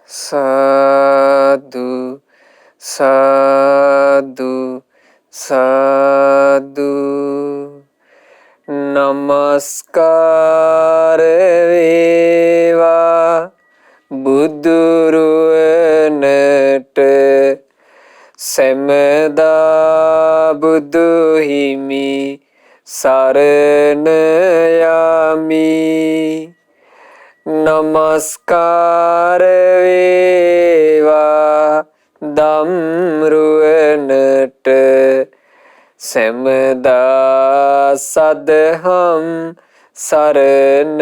සාදු සාදු සාදු නමස්කාර වේවා බුදුරුවනට සැමදා බුදු හිමි සරණ යමි. නමස්කාර වේවා ධම්රුවනට සැමදා සදහම් සරණ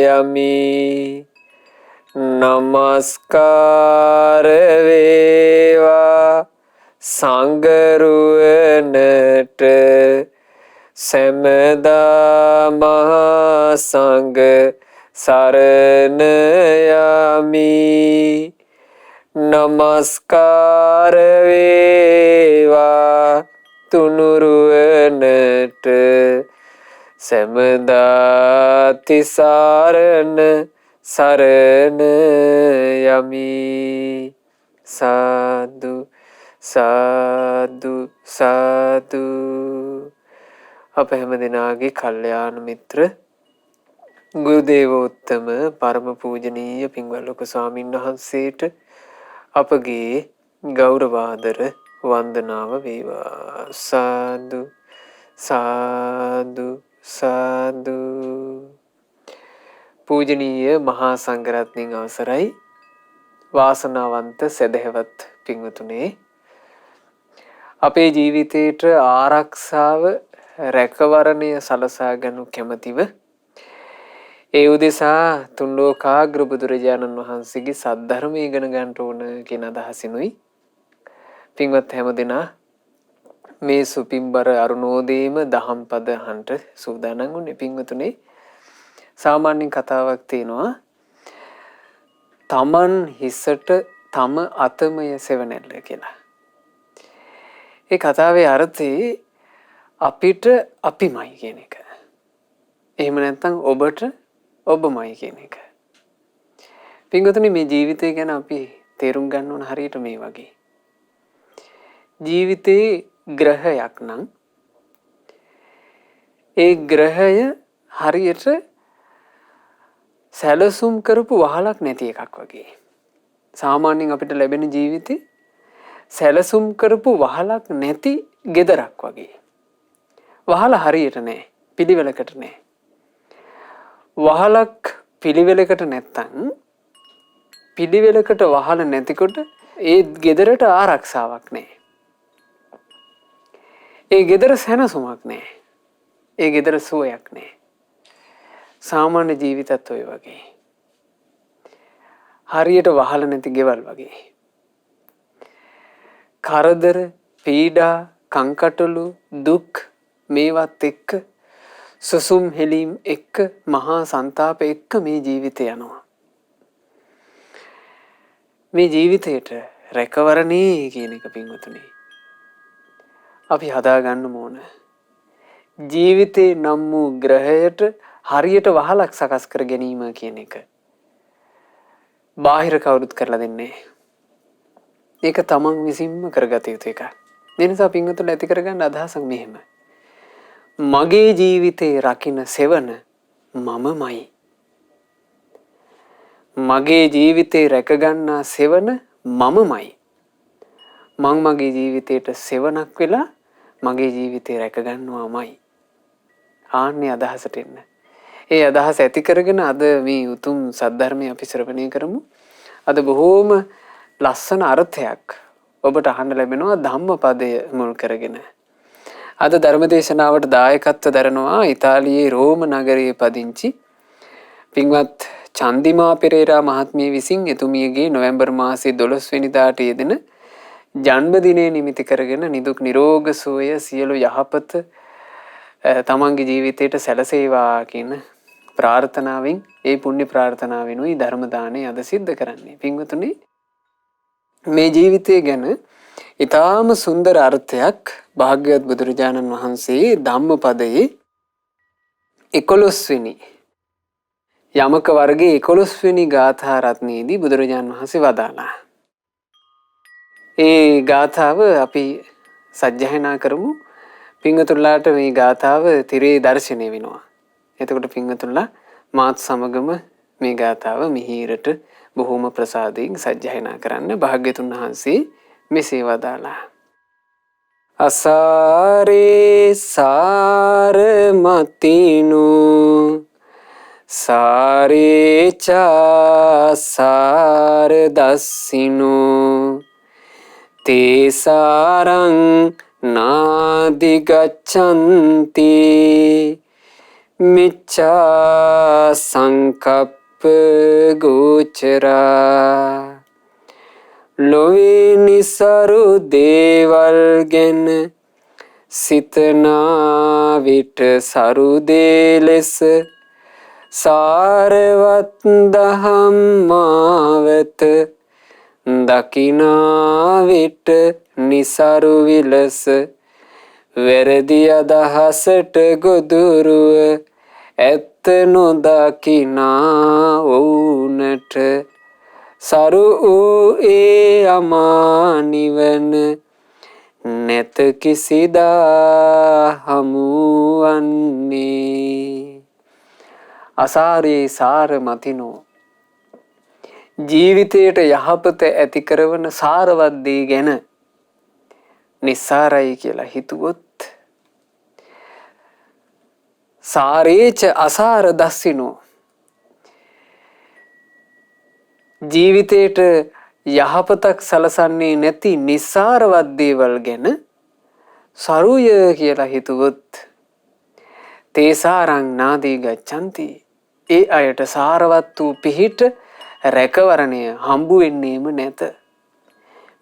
යමි. නමස්කාර වේවා සංඝරුවනට සැමදා මහා සංඝ සරණ යමි. නමස්කාර වේවා තුනුරුවනට සැමදා තිසරණ සරණ යමි. සාදු සාදු සාදු. අප හැම දෙනාගේ කල්යාණ මිත්‍ර ගුරුදේවෝත්තම පරම පූජනීය පින්වත් ලොකු ස්වාමීන් වහන්සේට අපගේ ගෞරවාදර වන්දනාව වේවා. සාදු සාදු සාදු. පූජනීය මහා සංඝරත්නයන් අවසරයි. වාසනාවන්ත සදහැවත් පින්වතුනේ, අපේ ජීවිතයට ආරක්ෂාව රැකවරණය සලසා ගනු කැමැතිව ඒ උදෙසා තුන්ලෝකාග්‍ර බුදුරජාණන් වහන්සේගේ සද්ධර්මය ඉගෙන ගන්නට ඕන කියන අදහසිනුයි පින්වත් හැම දෙනා මේ සුපින්බර අරුණෝදේම දහම් පද අහන්ට සූදානම් වුණේ. පින්වතුනේ, සාමාන්‍ය කතාවක් තියෙනවා, තමන් හිසට තම අතමය සෙවණැල්ල කියලා. ඒ කතාවේ අර්ථය අපිට අපිමයි කියන එක. එහෙම නැත්නම් ඔබට ඔබමයි කියන එක. පින්වතුනි, මේ ජීවිතය ගැන අපි තේරුම් ගන්න ඕන හරියට මේ වගේ. ජීවිතේ ග්‍රහයක් නම් ඒ ග්‍රහය හරියට සැලසුම් කරපු වහලක් නැති එකක් වගේ. සාමාන්‍යයෙන් අපිට ලැබෙන ජීවිතේ සැලසුම් කරපු වහලක් නැති ගෙදරක් වගේ. වහල හරියට නැහැ, පිළිවෙලකට නැහැ. වහලක් පිළිවෙලකට නැත්තම්, පිළිවෙලකට වහල නැතිකොට ඒ ගෙදරට ආරක්ෂාවක් නැහැ. ඒ ගෙදර සැනසුමක් නැහැ. ඒ ගෙදර සුවයක් නැහැ. සාමාන්‍ය ජීවිතත් ඔය වගේ. හරියට වහල නැති ගෙවල් වගේ. කරදර, පීඩා, කංකටොළු, දුක් මේවත් එක්ක, සුසුම් හෙලීම් එක්ක, මහා සංතාප එක්ක මේ ජීවිතය යනවා. මේ ජීවිතයට රැකවරණේ කියන එක පින්වතුනි අපි හදාගන්න ඕන. ජීවිතේ නම් වූ ග්‍රහයට හරියට වහලක් සකස් කර ගැනීම කියන එක බාහිර කවුරුත් කරලා දෙන්නේ. ඒක තමන් විසින්ම කරගත යුතු එකක්. ඒ නිසා පින්වතුන් ඇති කරගන්න අදහසක් මෙහෙම. මගේ ජීවිතේ රකින්න සෙවණ මමමයි. මගේ ජීවිතේ රැකගන්නා සෙවණ මමමයි. මං මගේ ජීවිතේට සෙවණක් වෙලා මගේ ජීවිතේ රැකගන්නවාමයි. ආන්නේ අදහසට එන්න. ඒ අදහස ඇති කරගෙන අද මේ උතුම් සද්ධර්මය අපි ශ්‍රවණය කරමු. අද බොහෝම ලස්සන අර්ථයක් ඔබට අහන්න ලැබෙනවා ධම්මපදය මුල් කරගෙන. අද ධර්මදේශනාවට දායකත්ව දරනවා ඉතාලියේ රෝම නගරයේ පදිංචි පින්වත් චන්දිමා පෙරේරා මහත්මිය විසින් එතුමියගේ නොවැම්බර් මාසයේ 12 වෙනිදාට යෙදෙන ජන්මදිනය නිමිති කරගෙන නිදුක් නිරෝග සුවය සියලු යහපත තමන්ගේ ජීවිතයට සැලසේවා කියන ප්‍රාර්ථනාවෙන්, ඒ පුණ්‍ය ප්‍රාර්ථනාවෙනුයි ධර්ම දාණය අද සිද්ධ කරන්නේ. පින්වතුනි, මේ ජීවිතය ගැන ඊටාම සුන්දර අර්ථයක් භාග්‍යවත් බුදුරජාණන් වහන්සේ ධම්මපදයේ 11 වෙනි යමක වර්ගයේ 11 වෙනි ගාථා රත්නයේදී බුදුරජාණන් වහන්සේ වදාළා. ඒ ගාථාව අපි සජ්ජායනා කරමු. පින්වතුන්ලාට මේ ගාථාව තිරේ දර්ශනය වෙනවා. එතකොට පින්වතුන්ලා මාත් සමගම මේ ගාථාව මිහිරට බොහොම ප්‍රසාදයෙන් සජ්ජායනා කරන්න භාග්‍යතුන් වහන්සේ මෙසේ වදාළා. අසාරේ සාරමතිනු සාරේචා සාරදස්සිනු තේසාරං නාදිගච්ඡන්ති මිච්ඡා සංකප්ප ගෝචරා ලොවේ නිසරු දේවල් ගැන සිතනා විට සරු දේ ලෙස සාරවත් දහම් මාවත දකිනා විට නිසරු විලස වැරදි අදහසට ගොදුරුව ඇත්ත නොදකිනා වුනට සරු වූ ඒ අමා නිවන නැත කිසිදා හමුවන්නේ. අසාරේ සාර මතිනෝ ජීවිතයට යහපත ඇති කරවන සාරවත් දේ ගැන නිස්සාරයි කියලා හිතුවොත් සාරේච අසාර දස්සිනෝ ජීවිතයට යහපතක් සලසන්නේ නැති නිස්සාරවත් දේවල් ගැන සරුය කියලා හිතුවොත් තේසාරං නාදී ගච්ඡanti ඒ අයට සාරවත් වූ පිහිට රැකවරණය හම්බු වෙන්නේම නැත.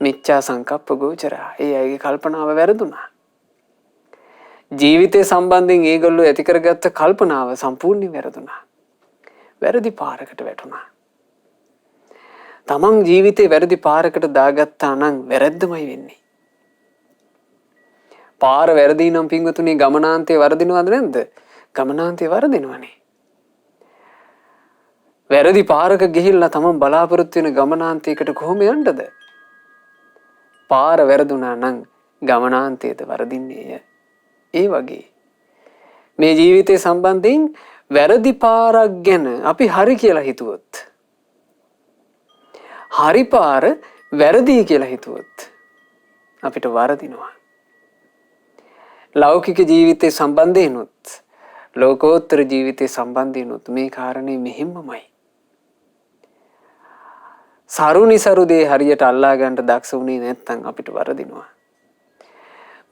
මිච්ඡා සංකප්ප ගෝචරා ඒ අයගේ කල්පනාව වැරදුනා. ජීවිතය සම්බන්ධයෙන් ඒගොල්ලෝ ඇති කරගත්ත කල්පනාව සම්පූර්ණයෙන් වැරදුනා. වැරදි පාරකට වැටුණා. තමන් ජීවිතේ වැරදි පාරකට දාගත්තා නම් වැරද්දමයි වෙන්නේ. පාර වැරදි නම් පින්වතුනි ගමනාන්තේ වරදිනවද නැද්ද? ගමනාන්තේ වරදිනවනේ. වැරදි පාරක ගිහිල්ලා තමන් බලාපොරොත්තු වෙන ගමනාන්තයකට කොහොම යන්නද? පාර වැරදුනා නම් ගමනාන්තයේද වරදින්නේය. ඒ වගේ මේ ජීවිතේ සම්බන්ධයෙන් වැරදි පාරක් ගැන අපි හරි කියලා හිතුවොත් හරි පාර වැරදි කියලා හිතුවොත් අපිට වරදිනවා. ලෞකික ජීවිතේ සම්බන්ධයෙන්ුත් ලෝකෝත්තර ජීවිතේ සම්බන්ධයෙන්ුත් මේ කාරණේ මෙහෙමමයි. සරුනිසරු දේ හරියට අල්ලා ගන්න දක්ෂ වුණේ නැත්නම් අපිට වරදිනවා.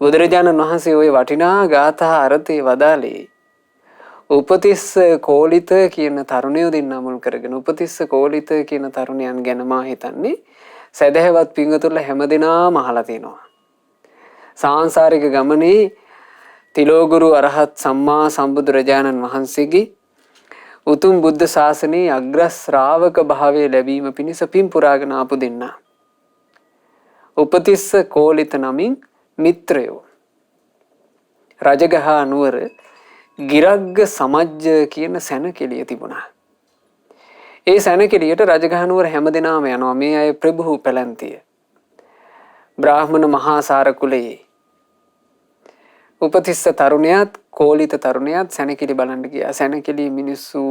බුදුරජාණන් වහන්සේ ওই වටිනා ගාථා අර්ථේ වදාළේ උපතිස්ස කෝලිත කියන තරුණයෝ දෙන්න මුල් කරගෙන උපතිස්ස කෝලිත කියන තරුණයන් ගැන මා හිතන්නේ සදහැවත් පිංගතුල්ලා හැමදෙනාම අහලා තියෙනවා. සාංශාරික ගමනේ තිලෝගුරු අරහත් සම්මා සම්බුදුරජාණන් වහන්සේගේ උතුම් බුද්ධ ශාසනයේ අග්‍ර ශ්‍රාවක භාවයේ ලැබීම පිණිස පින් පුරාගෙන ආපු දෙන්න. උපතිස්ස කෝලිත නමින් මිත්‍රයෝ රජගහ නුවර ගිරග්ග සමජ්ජ කියන සැනකෙළිය තිබුණා. ඒ සැනකෙළියට රජගහ නුවර හැමදෙනාම යනවා. මේ අය ප්‍රභූ පැලැන්තිය. බ්‍රාහ්මණ මහාසාර කුලයේ උපතිස්ස තරුණයාත් කෝලිත තරුණයාත් සැනකෙළි බලන්න ගියා. සැනකෙළි මිනිස්සු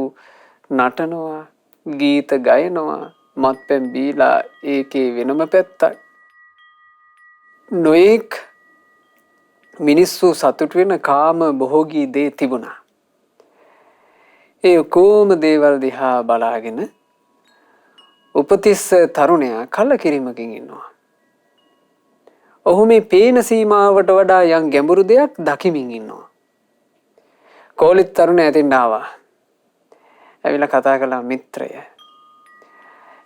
නටනවා, ගීත ගයනවා, මත්පැන් බීලා ඒකේ වෙනම පැත්තක්. නොඑක් මිනිස්සු සතුට වෙන කාම භෝගී දේ තිබුණා. ඒ කොම දේවල් දිහා බලාගෙන උපතිස්ස තරුණයා කලකිරීමකින් ඉන්නවා. ඔහු මේ පේන සීමාවට වඩා යම් ගැඹුරු දෙයක් දකිමින් ඉන්නවා. කෝලිත තරුණයා ඇතින් ආවා. ඇවිල්ලා කතා කළා මිත්‍රය.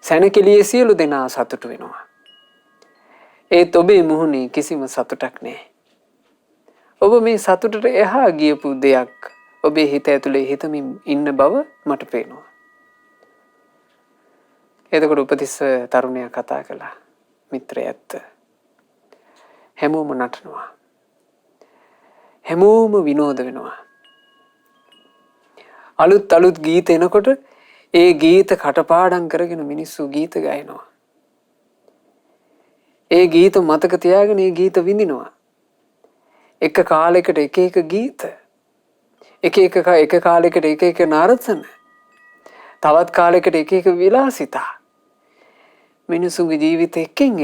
සැනකෙළියේ සියලු දෙනා සතුට වෙනවා. ඒත් ඔබේ මුහුණේ කිසිම සතුටක් නැහැ. ඔබ මේ සතුටට එහා ගියපු දෙයක් ඔබේ හිත ඇතුලේ හිතමින් ඉන්න බව මට පේනවා. එතකොට උපතිස්ස තරුණයා කතා කළා. මිත්‍රය ඇත්ත. හැමෝම නටනවා. හැමෝම විනෝද වෙනවා. අලුත් ගීත එනකොට ඒ ගීත කටපාඩම් කරගෙන මිනිස්සු ගීත ගයනවා. ඒ ගීත මතක තියාගෙන ඒ ගීත විඳිනවා. එක කාලයකට එක එක ගීත. එක කාලයකට එක එක නර්තන. තවත් කාලයකට එක එක විලාසිතා. මිනිසුන්ගේ ජීවිත එකින්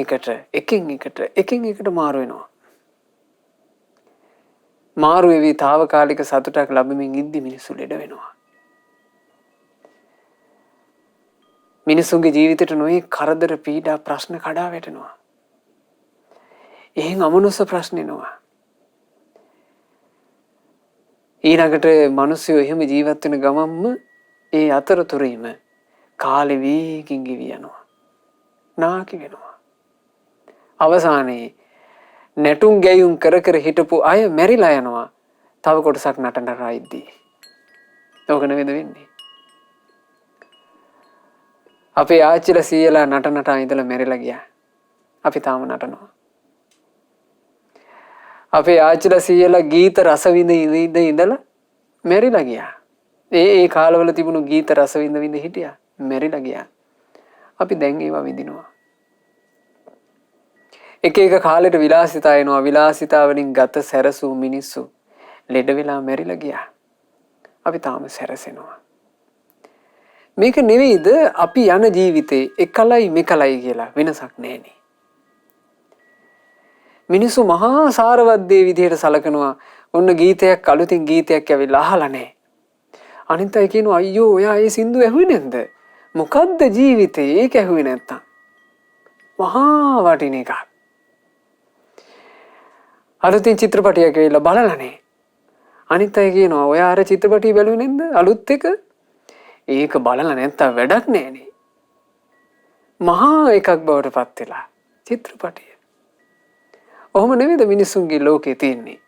එකට මාරු වෙනවා. මාරු වෙවි తాවකාලික සතුටක් ලැබෙමින් ඉද්දි මිනිස්සු ලෙඩ වෙනවා. මිනිසුන්ගේ ජීවිතේට නොයේ කරදර පීඩා ප්‍රශ්න කඩා වැටෙනවා. එහෙන් අමනුෂ්‍ය ප්‍රශ්න එනවා. ඊළඟට මිනිස්සු එහෙම ජීවත් වෙන ගමන්ම ඒ අතරතුරේම කාලෙ වේගින් ගෙවි යනවා. නාකි වෙනවා. අවසානයේ නැටුම් ගැයුම් කර කර හිටපු අය මැරිලා යනවා. තව කොටසක් නටන රයිද්දී. ඕක නෙවෙයිද වෙන්නේ? අපේ ආච්චිලා සීයලා නටනට ඉඳලා මැරිලා ගියා. අපි තාම නටනවා. අපේ ආච්චිලා සීයලා ගීත රස විඳ ඉඳලා මැරිලා ගියා. ඒ කාලවල තිබුණු ගීත රස විඳ හිටියා. මැරිලා ගියා. අපි දැන් ඒවා විඳිනවා. එක කාලෙට විලාසිතා එනවා. විලාසිතා වලින් ගත සැරසූ මිනිස්සු ලෙඩ වෙලා මැරිලා ගියා. අපි තාම සැරසෙනවා. මේක නෙවෙයිද අපි යන ජීවිතේ එකලයි මෙකලයි කියලා වෙනසක් නැහෙනේ. මිනිස්සු මහා සාරවත් දේ විදිහට සලකනවා. ඔන්න ගීතයක් අලුතින් ගීතයක් ඇවිල්ලා අහලා නැහැ. අනිත් අය කියනවා අයියෝ ඔයා ඒ සින්දු ඇහුවේ නැද්ද? මොකද්ද ජීවිතේ ඒක ඇහුවේ නැත්තම්? මහා වටින එකක්. අලුතින් චිත්‍රපටයක් ඇවිල්ලා බලලා නැහැ. අනිත් අය කියනවා ඔයා අර චිත්‍රපටිය බැලුවේ නැද්ද? අලුත් එක. ඒක බලලා නැත්තම් වැඩක් නැහැනේ. මහා එකක් බවට පත් වෙලා චිත්‍රපටිය. ඔහොම නෙවෙයිද මිනිස්සුන්ගේ ලෝකේ තියෙන්නේ?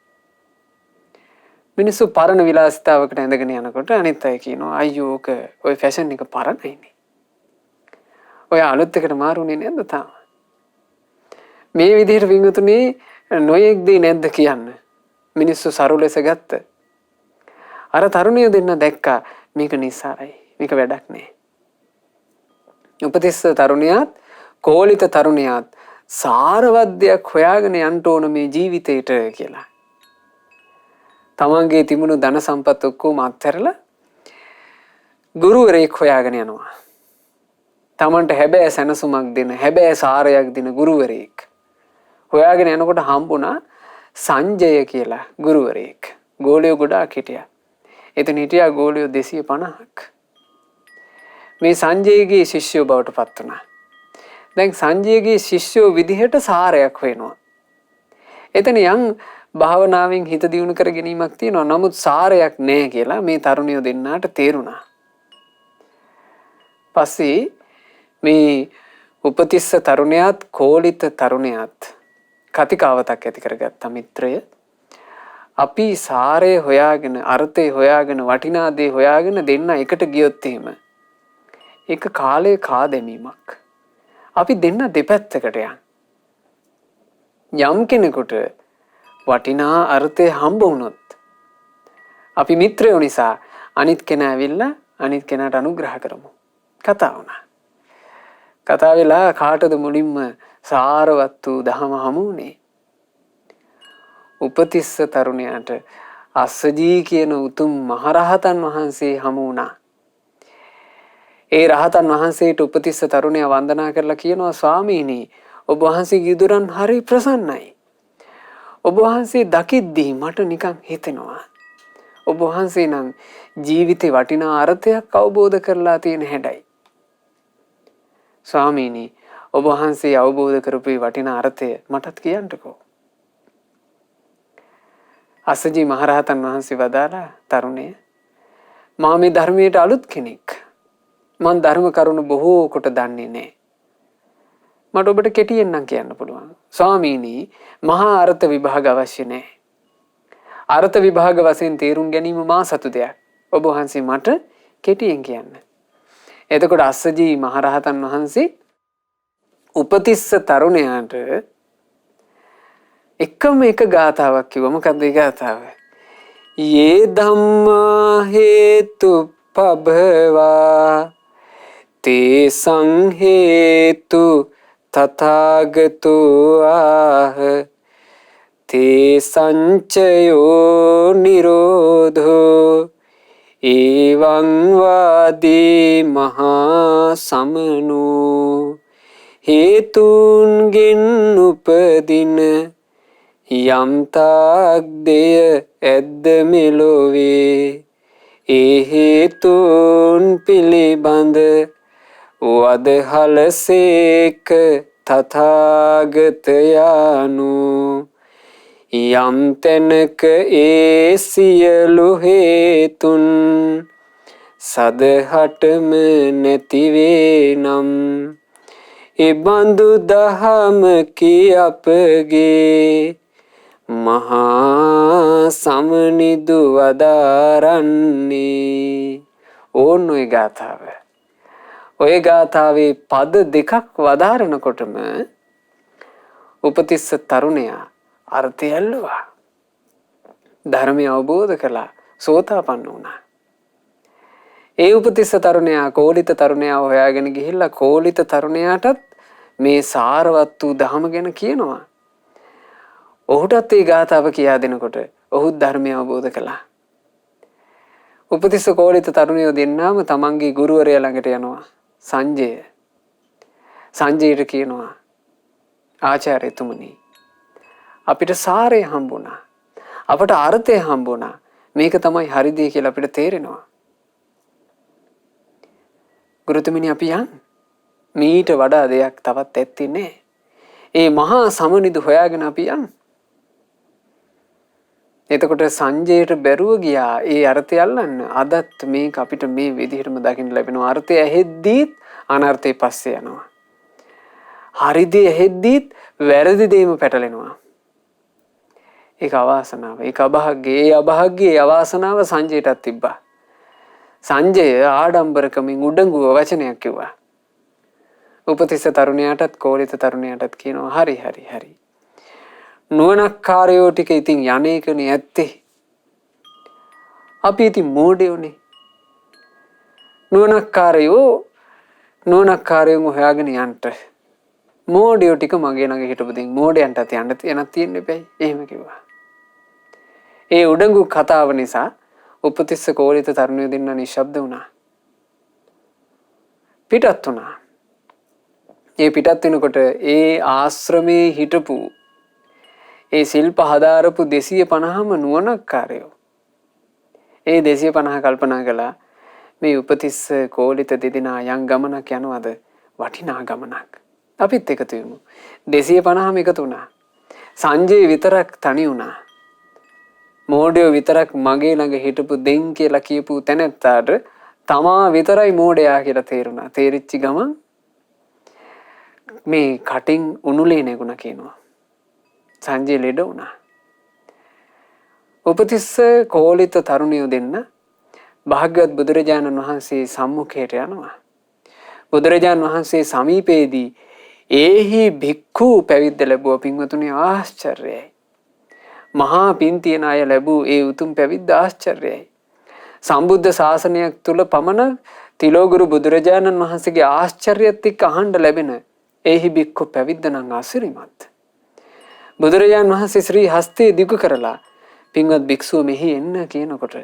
මිනිස්සු පරණ විලාසිතාවකට ඇඳගෙන යනකොට අනිත් අය කියනවා අයියෝ ඔක ඔය ෆැෂන් එක පරණයිනේ. ඔය අලුත් එකට මාරුනේ නැද්ද තාම? මේ විදිහට වින්තුනේ නොයෙක් දේ නැද්ද කියන්න. මිනිස්සු සරු ලෙස ගත්ත. අර තරුණිය දෙන්න දැක්කා මේක නිසාරයි. මේක වැඩක් නෑ. උපතිස්ස තරුණියත් කෝලිත තරුණියත් සාරවත් දෙයක් හොයාගෙන යන්න ඕන මේ ජීවිතේට කියලා. තමන්ගේ තිබුණු ධන සම්පත් ඔක්කොම අත්හැරලා ගුරුවරයෙක් හොයාගෙන යනවා. තමන්ට හැබෑ සැනසුමක් දෙන හැබෑ සාරයක් දෙන ගුරුවරයෙක් හොයාගෙන යනකොට හම්බුණා සංජය කියලා ගුරුවරයෙක්. ගෝලියෝ ගොඩාක් හිටියා. එතන හිටියා ගෝලියෝ 250ක්. මේ සංජයගේ ශිෂ්‍යයෝ බවට පත් වුණා. දැන් සංජයගේ ශිෂ්‍යයෝ විදිහට සාරයක් හොයනවා. එතන යම් භාවනාවෙන් හිත දියුණු කර ගැනීමක් තියෙනවා. නමුත් සාරයක් නැහැ කියලා මේ තරුණියෝ දෙන්නාට තේරුණා. පස්සේ මේ උපතිස්ස තරුණයාත් කෝලිත තරුණයාත් කතිකාවතක් ඇති කරගත්ත මිත්‍රය. අපි සාරය හොයාගෙන අර්ථය හොයාගෙන වටිනා දේ හොයාගෙන දෙන්න එකට ගියොත් එහෙම ඒක කාලේ කා දැමීමක්. අපි දෙන්න දෙපැත්තකට යම් කෙනෙකුට වටිනා අර්ථය හම්බ වුණොත් අපි මිත්‍රයෝ නිසා අනිත් කෙනා ඇවිල්ලා අනිත් කෙනාට අනුග්‍රහ කරමු. කතා වුණා. කතා වෙලා කාටද මුලින්ම සාරවත් වූ දහම හමු වුණේ? උපතිස්ස තරුණයාට අස්සජී කියන උතුම් මහරහතන් වහන්සේ හමු වුණා. ඒ රහතන් වහන්සේට උපතිස්ස තරුණයා වන්දනා කරලා කියනවා ස්වාමීනි ඔබ වහන්සේගේ ඉදරන් හරි ප්‍රසන්නයි. ඔබ වහන්සේ දකිද්දී මට නිකන් හිතෙනවා ඔබ වහන්සේ නම් ජීවිතේ වටිනා අර්ථයක් අවබෝධ කරලා තියෙන හැඩයි. ස්වාමීනි ඔබ වහන්සේ අවබෝධ කරපු වටිනා අර්ථය මටත් කියන්නකෝ. අස්සජී මහරහතන් වහන්සේ වදාලා තරුණය මා මේ ධර්මයට අලුත් කෙනෙක්. මම ධර්ම කරුණු බොහෝ කොට දන්නේ නැහැ. මට ඔබට කෙටියෙන් නම් කියන්න පුළුවන්. ස්වාමීනි මහා අර්ථ විභාග අවශ්‍ය නැහැ. අර්ථ විභාග වශයෙන් තේරුම් ගැනීම මා සතු දෙයක්. ඔබ වහන්සේ මට කෙටියෙන් කියන්න. එතකොට අස්සජී මහරහතන් වහන්සේ උපතිස්ස තරුණයාට එකම එක ගාථාවක් කිව්වා. මොකක්ද ඒ ගාථාව? යේ ධම්මා හේතු පබවා තේ සංහේතු තථාගතෝ ආහ තේ සංචයෝ නිරෝධෝ එවං වාදී මහා සමනෝ හේතුන්ගෙන් උපදින යම්තාක් දෙය ඇද්ද මෙලොවේ ඒ හේතුන් පිළිබඳ වදහලසේක තථාගතයානු යම් තැනක ඒ සියලු හේතුන් සදහටම නැතිවේ නම් එබඳු දහමකි අපගේ මහා සමනිදු වදාරන්නේ. ඕන්න ඔය ගාථාව. ඔය ගාථාවේ පද දෙකක් වදාරනකොටම උපතිස්ස තරුණයා අර්ථය ඇල්ලුවා. ධර්මය අවබෝධ කළා. සෝතාපන්න වුණා. ඒ උපතිස්ස තරුණයා කෝලිත තරුණයා හොයාගෙන ගිහිල්ලා කෝලිත තරුණයාටත් මේ සාරවත් වූ ධහම ගැන කියනවා. ඔහුටත් ඒ ගාථාව කියා දෙනකොට ඔහුත් ධර්මය අවබෝධ කළා. උපතිස්ස කෝලිත තරුණයෝ දෙන්නාම තමන්ගේ ගුරුවරයා ළඟට යනවා. සංජයට කියනවා ආචාර්යතුමනි අපිට සාරය හම්බුණා. අපට අර්ථය හම්බුණා. මේක තමයි හරි දේ කියලා අපිට තේරෙනවා. ගුරුතුමනි අපි යන් මීට වඩා දෙයක් තවත් ඇත්තේ නැහැ. ඒ මහා සමනිදු හොයාගෙන අපි යන්. එතකොට සංජයට බැරුව ගියා ඒ අර්ථය අල්ලන්න. අදත් මේක අපිට මේ විදිහටම දකින්න ලැබෙනවා. අර්ථය ඇහෙද්දීත් අනර්ථය පස්සේ යනවා. හරි දේ ඇහෙද්දීත් වැරදි දේම පැටලෙනවා. ඒක අවාසනාව. ඒක අභාග්‍යය. ඒ අභාග්‍යයේ අවාසනාව සංජයටත් තිබ්බා. සංජය ආඩම්බරකමින් උඩඟුව වචනයක් කිව්වා. උපතිස්ස තරුණයාටත් කෝලිත තරුණයාටත් කියනවා හරි. නුවණක්කාරයෝ ටික ඉතින් යන්නේකනේ ඇත්තේ. අපි ඉතින් මෝඩයෝනේ. නුවණක්කාරයෝ හොයාගෙන යන්න. මෝඩයෝ ටික මගේ ළඟ හිටපු දෙයින් මෝඩයන්ටත් යන්න තියෙන්න එපැයි. එහෙම කිව්වා. ඒ උඩඟු කතාව නිසා උපතිස්ස කෝලිත තරුණයෝ දෙන්නා නිශ්ශබ්ද වුණා. පිටත් වුණා. ඒ පිටත් වෙනකොට ඒ ආශ්‍රමයේ හිටපු ඒ ශිල්ප හදාරපු 250ම නුවණක්කාරයෝ ඒ 250 කල්පනා කළා මේ උපතිස්ස කෝලිත දෙදෙනා යම් ගමනක් යනවද වටිනා ගමනක්. අපිත් එකතු වෙමු. 250ම එකතු වුණා. සංජය විතරක් තනි වුණා. මෝඩයෝ විතරක් මගේ ළඟ හිටපු දෙන් කියලා කියපු තැනැත්තාට තමා විතරයි මෝඩයා කියලා තේරුණා. තේරිච්ච ගමන් මේ කටින් උණුලේ නැගුණා කියනවා. සංජය ලෙඩ වුණා. උපතිස්ස කෝලිත තරුණියෝ දෙන්න භාග්‍යවත් බුදුරජාණන් වහන්සේ සම්මුඛයට යනවා. බුදුරජාණන් වහන්සේ සමීපයේදී ඒහි භික්ඛු පැවිද්ද ලැබුව පින්වතුනි ආශ්චර්යයි. මහා පින් තියන අය ලැබූ ඒ උතුම් පැවිද්ද ආශ්චර්යයි. සම්බුද්ධ ශාසනයක් තුල පමණ තිලෝගුරු බුදුරජාණන් වහන්සේගේ ආශ්චර්යත් එක්ක අහන්න ලැබෙන ඒහි භික්ඛු පැවිද්ද නම් අසිරිමත්. බුදුරජාණන් වහන්සේ ශ්‍රී හස්තේ දිගු කරලා පින්වත් භික්ෂුව මෙහි එන්න කියනකොට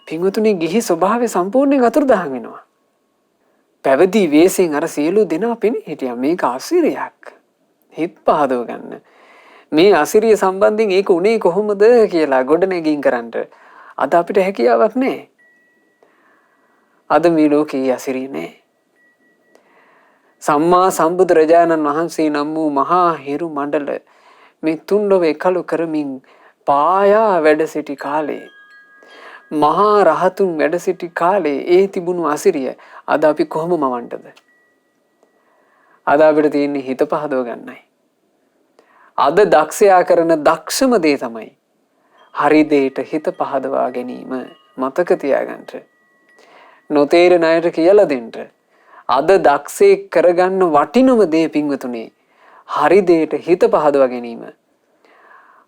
පින්වතුනි ගිහි ස්වභාවය සම්පූර්ණයෙන් අතුරුදහන් වෙනවා. පැවිදි වෙස්යෙන් අර සියලු දෙනා පෙනී හිටියා. මේක අසිරියක්. හිත පහදව ගන්න. මේ අසිරිය සම්බන්ධයෙන් ඒක උනේ කොහොමද කියලා ගොඩනැගින් කරන්න අද අපිට හැකියාවක් නැහැ. අද මේ ලෝකේ අසිරිය නැහැ. සම්මා සම්බුදුරජාණන් වහන්සේ නම් වූ මහා හිරු මණ්ඩල මේ තුන් ලොව එකලු කරමින් පායා වැඩ සිටි කාලේ මහා රහතුන් වැඩ සිටි කාලේ ඒ තිබුණු අසිරිය අද අපි කොහොම මවන්නද? අද අපිට තියෙන්නේ හිත පහදව ගන්නයි. අද දක්ෂයා කරන දක්ෂම දේ තමයි හරි දෙයට හිත පහදවා ගැනීම. මතක තියාගන්න. නොතේරෙන අයට කියලා දෙන්න. අද දක්ෂේ කරගන්න වටිනම දේ පින්වතුනි හරි දෙයට හිත පහදවා ගැනීම.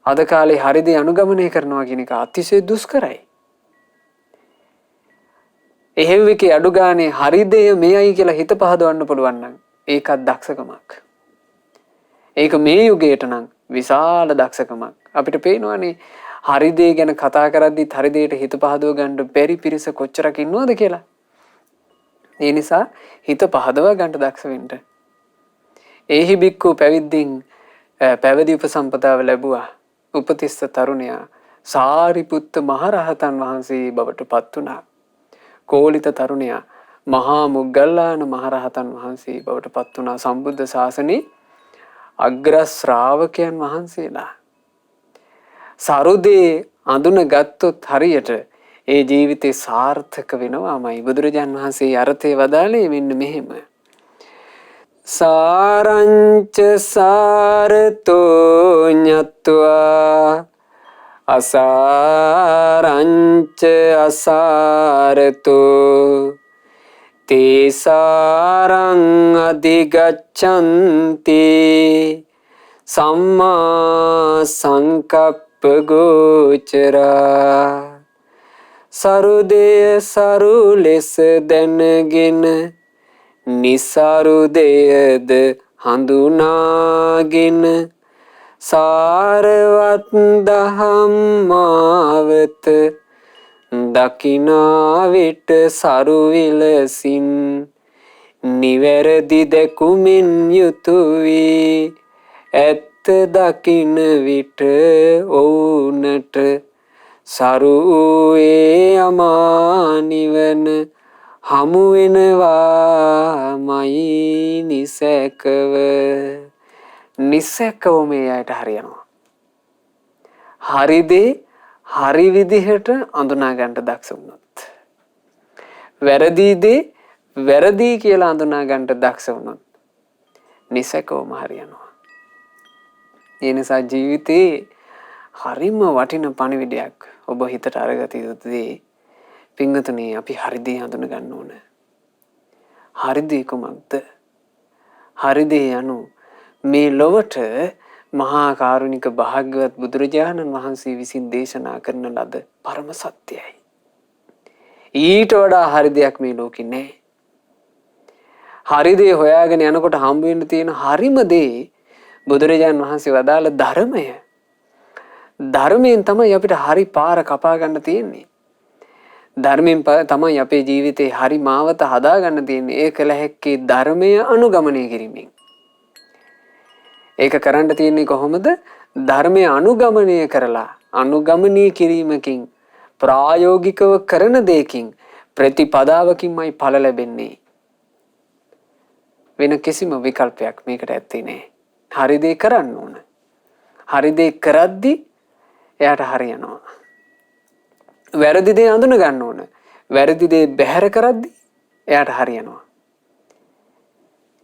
අද කාලේ හරි දේ අනුගමනය කරනවා කියන එක අතිශය දුෂ්කරයි. එහෙව් එකේ අඩු ගානේ හරි දේ මෙයයි කියලා හිත පහදවන්න පුළුවන් නම් ඒකත් දක්ෂකමක්. ඒක මේ යුගයට නම් විශාල දක්ෂකමක්. අපිට පේනවනේ හරි දේ ගැන කතා කරද්දිත් හරි දෙයට හිත පහදව ගන්න බැරි පිරිස කොච්චරක් ඉන්නවද කියලා. ඒ නිසා හිත පහදව ගන්න දක්ෂ වෙන්න. ඒහි බික්කු පැවිද්දෙන් පැවිදි උපසම්පදාව ලැබුවා. උපතිස්ස තරුණයා සාරිපුත්ත මහරහතන් වහන්සේ බවට පත් වුණා. කෝලිත තරුණයා මහා මොග්ගල්ලාන මහරහතන් වහන්සේ බවට පත් වුණා. සම්බුද්ධ ශාසනයේ අග්‍ර ශ්‍රාවකයන් වහන්සේලා. සරුදේ අඳුන ගත්තොත් හරියට ඒ ජීවිතේ සාර්ථක වෙනවාමයි. බුදුරජාන් වහන්සේ අර්ථය වදාළේ මෙන්න මෙහෙම. සාරංච සාරතෝ ඤත්වා අසාරංච අසාරතෝ තේසාරං අධිගච්ඡන්ති සම්මා සංකප්ප ගෝචරා. සරුදය සරු ලෙස දැනගෙන නිසරුදයද හඳුනාගෙන සාරවත් දහම් මාවත දකිනා විට සරු විලසින් නිවැරදි දැකුමින් යුතු වී ඇත්ත දකින විට ඔවුනට සරුවේ අමා නිවන හමු වෙනවාමයි නිසැකව. නිසැකව මේ අයට හරියනවා. හරි දේ හරි විදිහට අඳුනා ගන්න දක්ෂ වුණොත්, වැරදි දේ වැරදි කියලා අඳුනා ගන්න දක්ෂ වුණොත් නිසැකවම හරියනවා. ඒ නිසා ජීවිතේ හරිම වටින පණිවිඩයක් ඔබ හිතට අරගත යුතු දේ. පින්වතුනි, අපි හරි දේ හඳුන ගන්න ඕන. හරි දේ කුමක්ද? හරි දේ යනු මේ ලොවට මහා කාරුණික භාග්‍යවත් බුදුරජාණන් වහන්සේ විසින් දේශනා කරන ලද පරම සත්‍යයි. ඊට වඩා හරි දෙයක් මේ ලෝකේ නැහැ. හරි දේ හොයාගෙන යනකොට හම්බ වෙන්න තියෙන හරිම දේ බුදුරජාණන් වහන්සේ වදාළ ධර්මය. ධර්මයෙන් තමයි අපිට හරි පාර කපා ගන්න තියෙන්නේ. ධර්මයෙන් තමයි අපේ ජීවිතේ හරි මාවත හදා ගන්න තියෙන්නේ. ඒ කළ හැක්කේ ධර්මය අනුගමනය කිරීමෙන්. ඒක කරන්න තියෙන්නේ කොහොමද? ධර්මය අනුගමනය කරලා අනුගමනය කිරීමකින් ප්‍රායෝගිකව කරන දෙයකින් ප්‍රතිපදාවකින්මයි ඵල ලැබෙන්නේ. වෙන කිසිම විකල්පයක් මේකට ඇත්තේ නැහැ. හරි දේ කරන්න ඕන. හරි දේ කරද්දි එයාට හරියනවා. වැරදි දේ අඳුන ගන්න ඕන. වැරදි දේ බැහැර කරද්දි එයාට හරියනවා.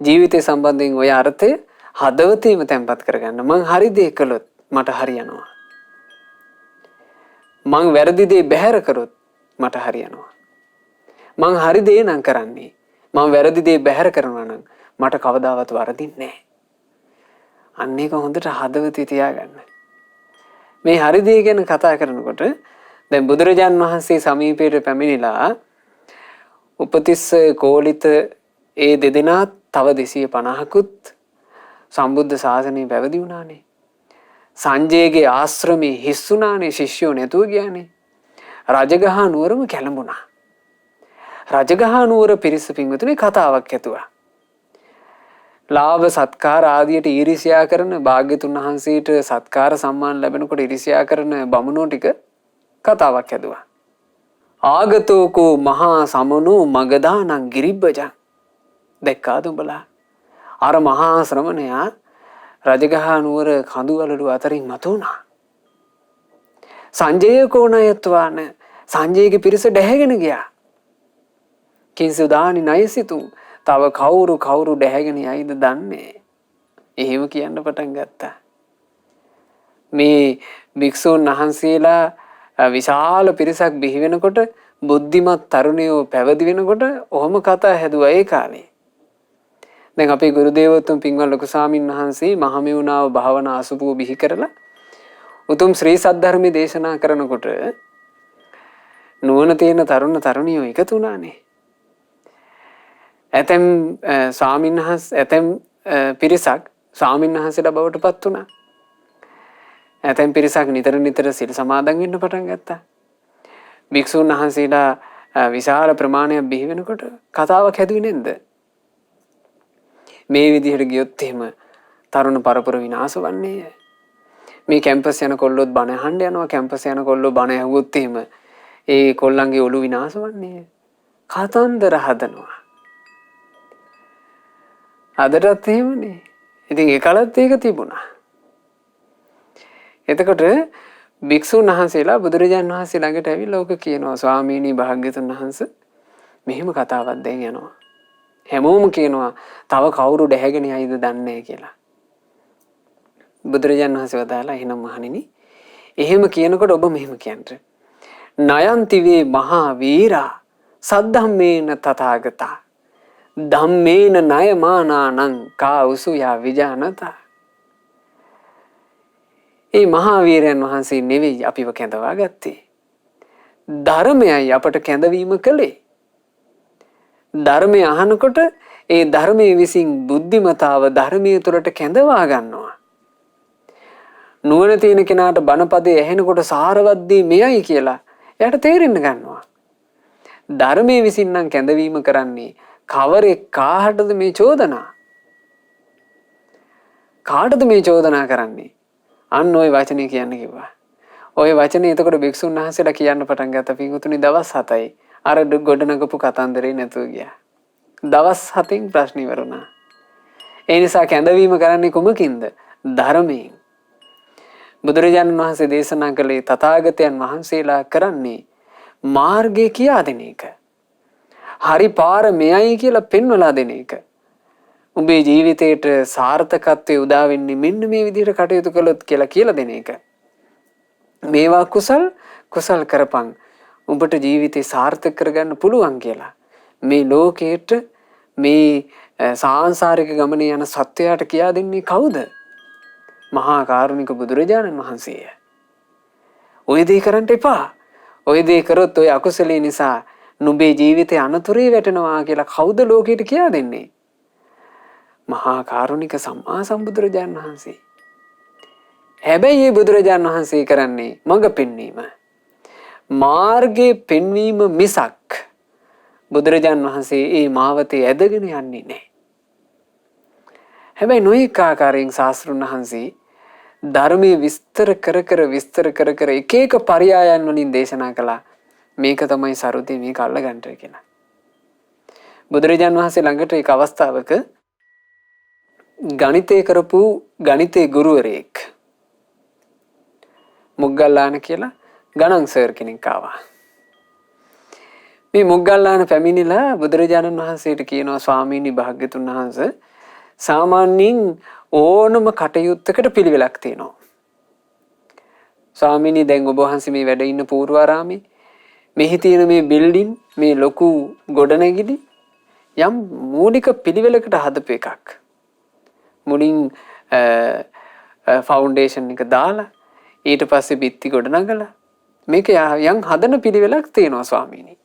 ජීවිතය සම්බන්ධයෙන් ඔය අර්ථය හදවතේම තැම්පත් කරගන්න. මං හරි දේ කළොත් මට හරියනවා. මං වැරදි දේ බැහැර කරොත් මට හරියනවා. මං හරි දේ නම් කරන්නේ. මං වැරදි දේ බැහැර කරනවා නම් මට කවදාවත් වරදින්නේ නැහැ. අන්න ඒක හොඳට හදවතේ තියාගන්න. මේ හරි දේ ගැන කතා කරනකොට දැන් බුදුරජාන් වහන්සේ සමීපයට පැමිණිලා උපතිස්ස කෝලිත ඒ දෙදෙනා තව 250කුත් සම්බුද්ධ ශාසනය පැවිදි වුණානේ. සංජයගේ ආශ්‍රමයේ හිස් වුණානේ. ශිෂ්‍යෝ නැතුව ගියානේ. රජගහ නුවරම කැළඹුණා. රජගහ නුවර පිරිස පින්වතුනි කතාවක් ඇතුවා. ලාභ සත්කාර ආදියට ඊර්ෂ්‍යා කරන භාග්‍යතුන් වහන්සේට සත්කාර සම්මාන ලැබෙනකොට ඊර්ෂ්‍යා කරන බමුණෝ ටික කතාවක් ඇදුවා. ආගතෝකෝ මහා සමනෝ මගදානං ගිරිබ්බජං. දැක්කාද උඹලා? අර මහා ශ්‍රමණයා රජගහ නුවර කඳුවලළු අතරින් මතුණා. සංජය කෝණයත්වාන සංජයගේ පිරිස ඩැහැගෙන ගියා. කිංසුදානි නයසිතු තව කවුරු ඩැහැගෙන යයිද දන්නේ. එහෙම කියන්න පටන් ගත්තා. මේ භික්ෂූන් වහන්සේලා විශාල පිරිසක් බිහි වෙනකොට බුද්ධිමත් තරුණයෝ පැවිදි වෙනකොට ඔහොම කතා හැදුවා ඒ කාලේ. දැන් අපේ ගුරු දේවෝත්තම පින්වත් ලොකු ස්වාමීන් වහන්සේ මහමෙවුනාව භාවනා අසුභව බිහි කරලා උතුම් ශ්‍රී සද්ධර්මයේ දේශනා කරනකොට නුවණ තියෙන තරුණ තරුණියෝ එකතු වුණානේ. ඇතැම් ස්වාමීන් වහන්සේ ඇතැම් පිරිසක් ස්වාමීන් වහන්සේලා බවට පත් වුණා. ඇතැම් පිරිසක් නිතර නිතර සිල් සමාදන් වෙන්න පටන් ගත්තා. භික්ෂුන් වහන්සේලා විශාල ප්‍රමාණයක් බිහි වෙනකොට කතාවක් හැදුවේ නැද්ද? මේ විදිහට ගියොත් එහෙම තරුණ පරපුර විනාශ වන්නේ. මේ කැම්පස් යන කොල්ලොත් බණ අහන්න යනවා. කැම්පස් යන කොල්ලෝ බණ ඇහුවොත් එහෙම ඒ කොල්ලන්ගේ ඔළුව විනාශ වන්නේ. කතන්දර හදනවා. අදටත් එහෙමනේ. ඉතින් ඒ කාලෙත් ඒක තිබුණා. එතකොට භික්ෂුන් වහන්සේලා බුදුරජාණන් වහන්සේ ළඟට ඇවිල්ලා ඕක කියනවා ස්වාමීනි භාග්‍යතුන් වහන්සේ මෙහෙම කතාවක් දැන් යනවා. හැමෝම කියනවා තව කවුරු දැහැගෙන යයිද දන්නේ නැහැ කියලා. බුදුරජාණන් වහන්සේ වදාලා එහෙනම් මහණෙනි එහෙම කියනකොට ඔබ මෙහෙම කියන්න. නයන්ති වේ මහා වීරා සද්ධම්මේන තථාගතා ධම්මේන ණයමානානං කා උසුයා විජානතා. ඒ මහා වීරයන් වහන්සේ නෙවෙයි අපිව කැඳවා ගත්තේ. ධර්මයයි අපට කැඳවීම කළේ. ධර්මය අහනකොට ඒ ධර්මයේ විසින් බුද්ධිමතාව ධර්මයේ තුළට කැඳවා ගන්නවා. නුවණ තියෙන කෙනාට බණපදේ ඇහෙනකොට සාරවත් දේ මෙයයි කියලා එයාට තේරෙන්න ගන්නවා. ධර්මයේ විසින් නම් කැඳවීම කරන්නේ කවරෙක් කාටද මේ චෝදනා? කාටද මේ චෝදනා කරන්නේ? අන්න ওই වචනේ කියන්න කිව්වා. ওই වචනේ එතකොට භික්ෂුන් වහන්සේලා කියන්න පටන් ගත්ත පින්වතුනි දවස් 7යි. අර ගොඩනගපු කතන්දරේ නැතුව ගියා. දවස් 7න් ප්‍රශ්න ඉවරුණා. ඒ නිසා කැඳවීම කරන්නේ කුමකින්ද? ධර්මයෙන්. බුදුරජාණන් වහන්සේ දේශනා කළේ තථාගතයන් වහන්සේලා කරන්නේ මාර්ගය කියා දෙන එක. හරි පාර මෙයයි කියලා පෙන්වලා දෙන එක. උඹේ ජීවිතේට සාර්ථකත්වයේ උදා වෙන්නේ මෙන්න මේ විදිහට කටයුතු කළොත් කියලා දෙන එක. මේවා කුසල් කරපන්. උඹට ජීවිතේ සාර්ථක කරගන්න පුළුවන් කියලා. මේ ලෝකේට මේ සාංශාරික ගමනේ යන සත්වයාට කියා දෙන්නේ කවුද? මහා කාරුණික බුදුරජාණන් වහන්සේය. ඔය දේ කරන්න එපා. ඔය දේ කරොත් ඔය අකුසලයේ නිසා නුඹේ ජීවිතේ අනතුරේ වැටෙනවා කියලා කවුද ලෝකෙට කියා දෙන්නේ? මහා කාරුණික සම්මා සම්බුදුරජාණන් වහන්සේ. හැබැයි මේ බුදුරජාණන් වහන්සේ කරන්නේ මඟ පෙන්වීම. මාර්ගයේ පෙන්වීම මිසක් බුදුරජාණන් වහන්සේ මේ මාවතේ ඇදගෙන යන්නේ නැහැ. හැබැයි නොඑක ආකාරයෙන් ශාස්ත්‍රුන් වහන්සේ ධර්මයේ විස්තර කර එක එක පරයයන් වලින් දේශනා කළා. මේක තමයි සරුදී මේක අල්ලගන්න කියලා. බුදුරජාණන් වහන්සේ ළඟට එක අවස්ථාවක ගණිතේ කරපු ගණිතේ ගුරුවරයෙක් මුග්ගල්ලාන කියලා ගණන් සර් කෙනෙක් ආවා. මේ මුග්ගල්ලාන පැමිණිලා බුදුරජාණන් වහන්සේට කියනවා ස්වාමීනි භාග්‍යතුන් වහන්සේ සාමාන්‍යයෙන් ඕනම කටයුත්තකට පිළිවෙලක් තියෙනවා. ස්වාමීනි දැන් ඔබ වහන්සේ මේ වැඩ ඉන්න පූර්වාරාමේ මෙහි තියෙන මේ බිල්ඩින් මේ ලොකු ගොඩනැගිලි යම් මූලික පිළිවෙලකට හදපු එකක්. මුලින් ෆවුන්ඩේෂන් එක දාලා ඊට පස්සේ බිත්ති ගොඩනගලා මේක යම් හදන පිළිවෙලක් තියෙනවා ස්වාමීනි.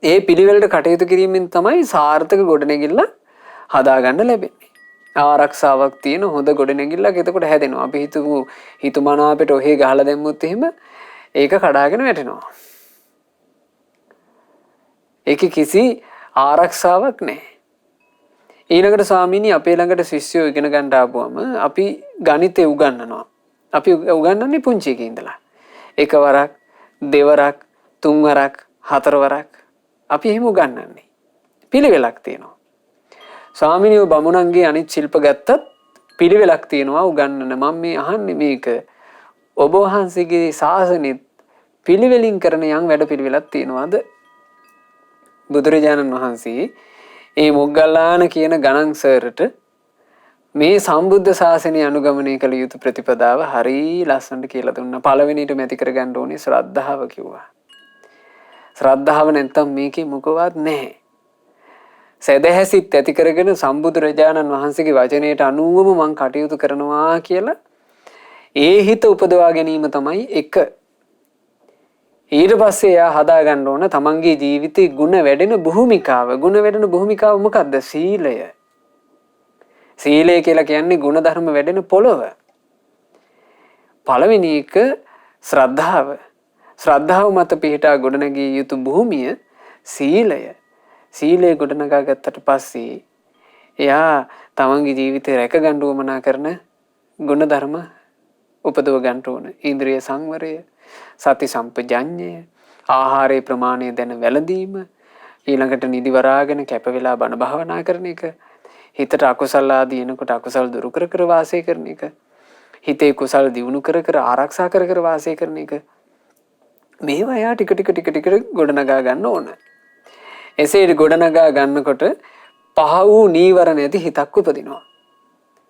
ඒ පිළිවෙලට කටයුතු කිරීමෙන් තමයි සාර්ථක ගොඩනැගිල්ල හදාගන්න ලැබෙන්නේ. ආරක්ෂාවක් තියෙන හොඳ ගොඩනැගිල්ලක් එතකොට හැදෙනවා. අපි හිතුමනාපෙට ඔහේ ගහලා දැම්මොත් එහෙම ඒක කඩාගෙන වැටෙනවා. ඒක කිසි ආරක්ෂාවක් නැහැ. ඊළඟට ස්වාමීනි අපේ ළඟට ශිෂ්‍යයෝ ඉගෙන ගන්න ආපුවම අපි ගණිතය උගන්වනවා. අපි උගන්වන්නේ පුංචි එකේ ඉඳලා. එකවරක්, දෙවරක්, තුන්වරක්, හතරවරක් අපි එහෙම උගන්වන්නේ. පිළිවෙලක් තියෙනවා. ස්වාමීනියෝ බමුණන්ගේ අනිත් ශිල්ප ගත්තත් පිළිවෙලක් තියෙනවා උගන්වන්න. මම මේ අහන්නේ මේක ඔබ වහන්සේගේ ශාසනෙත් පිළිවෙලින් කරන යම් වැඩ පිළිවෙලක් තියෙනවාද? බුදුරජාණන් වහන්සේ ඒ මොග්ගල්ලාන කියන ගණන් සර්ට මේ සම්බුද්ධ ශාසනය අනුගමනය කළ යුතු ප්‍රතිපදාව හරි ලස්සනට කියලා දුන්නා. පළවෙනිට මැති කරගන්න ඕනේ ශ්‍රද්ධාව කිව්වා. ශ්‍රද්ධාව නැත්තම් මේකේ මොකවත් නැහැ. සදහැසිත ඇති කරගෙන සම්බුදුරජාණන් වහන්සේගේ වචනයට අනුවම මං කටයුතු කරනවා කියලා ඒ හිත උපදවා ගැනීම තමයි එක. ඊට පස්සේ එයා හදා ගන්න ඕන තමන්ගේ ජීවිතේ ගුණ වැඩෙන භූමිකාව. ගුණ වැඩෙන භූමිකාව මොකද්ද? සීලය. සීලය කියලා කියන්නේ ගුණ ධර්ම වැඩෙන පොළව. පළවෙනි එක ශ්‍රද්ධාව. ශ්‍රද්ධාව මත පිහිටා ගොඩනගිය යුතු භූමිය සීලය. සීලය ගොඩනගා ගත්තට පස්සේ එයා තමන්ගේ ජීවිතේ රැක ගන්න උවමනා කරන ගුණ ධර්ම උපදව ගන්න ඕන. ඉන්ද්‍රිය සංවරය, සති සම්පජඤ්ඤය, ආහාරයේ ප්‍රමාණය දැන වැළඳීම, ඊළඟට නිදි වරාගෙන කැප වෙලා බණ භාවනා කරන එක, හිතට අකුසල ආදී එනකොට අකුසල් දුරු කර කර වාසය කරන එක, හිතේ කුසල් දියුණු කර කර ආරක්ෂා කර කර වාසය කරන එක. මේවා එයා ටික ටික ගොඩනගා ගන්න ඕන. එසේ ගොඩනගා ගන්නකොට පහ වූ නීවරණ ඇති හිතක් උපදිනවා.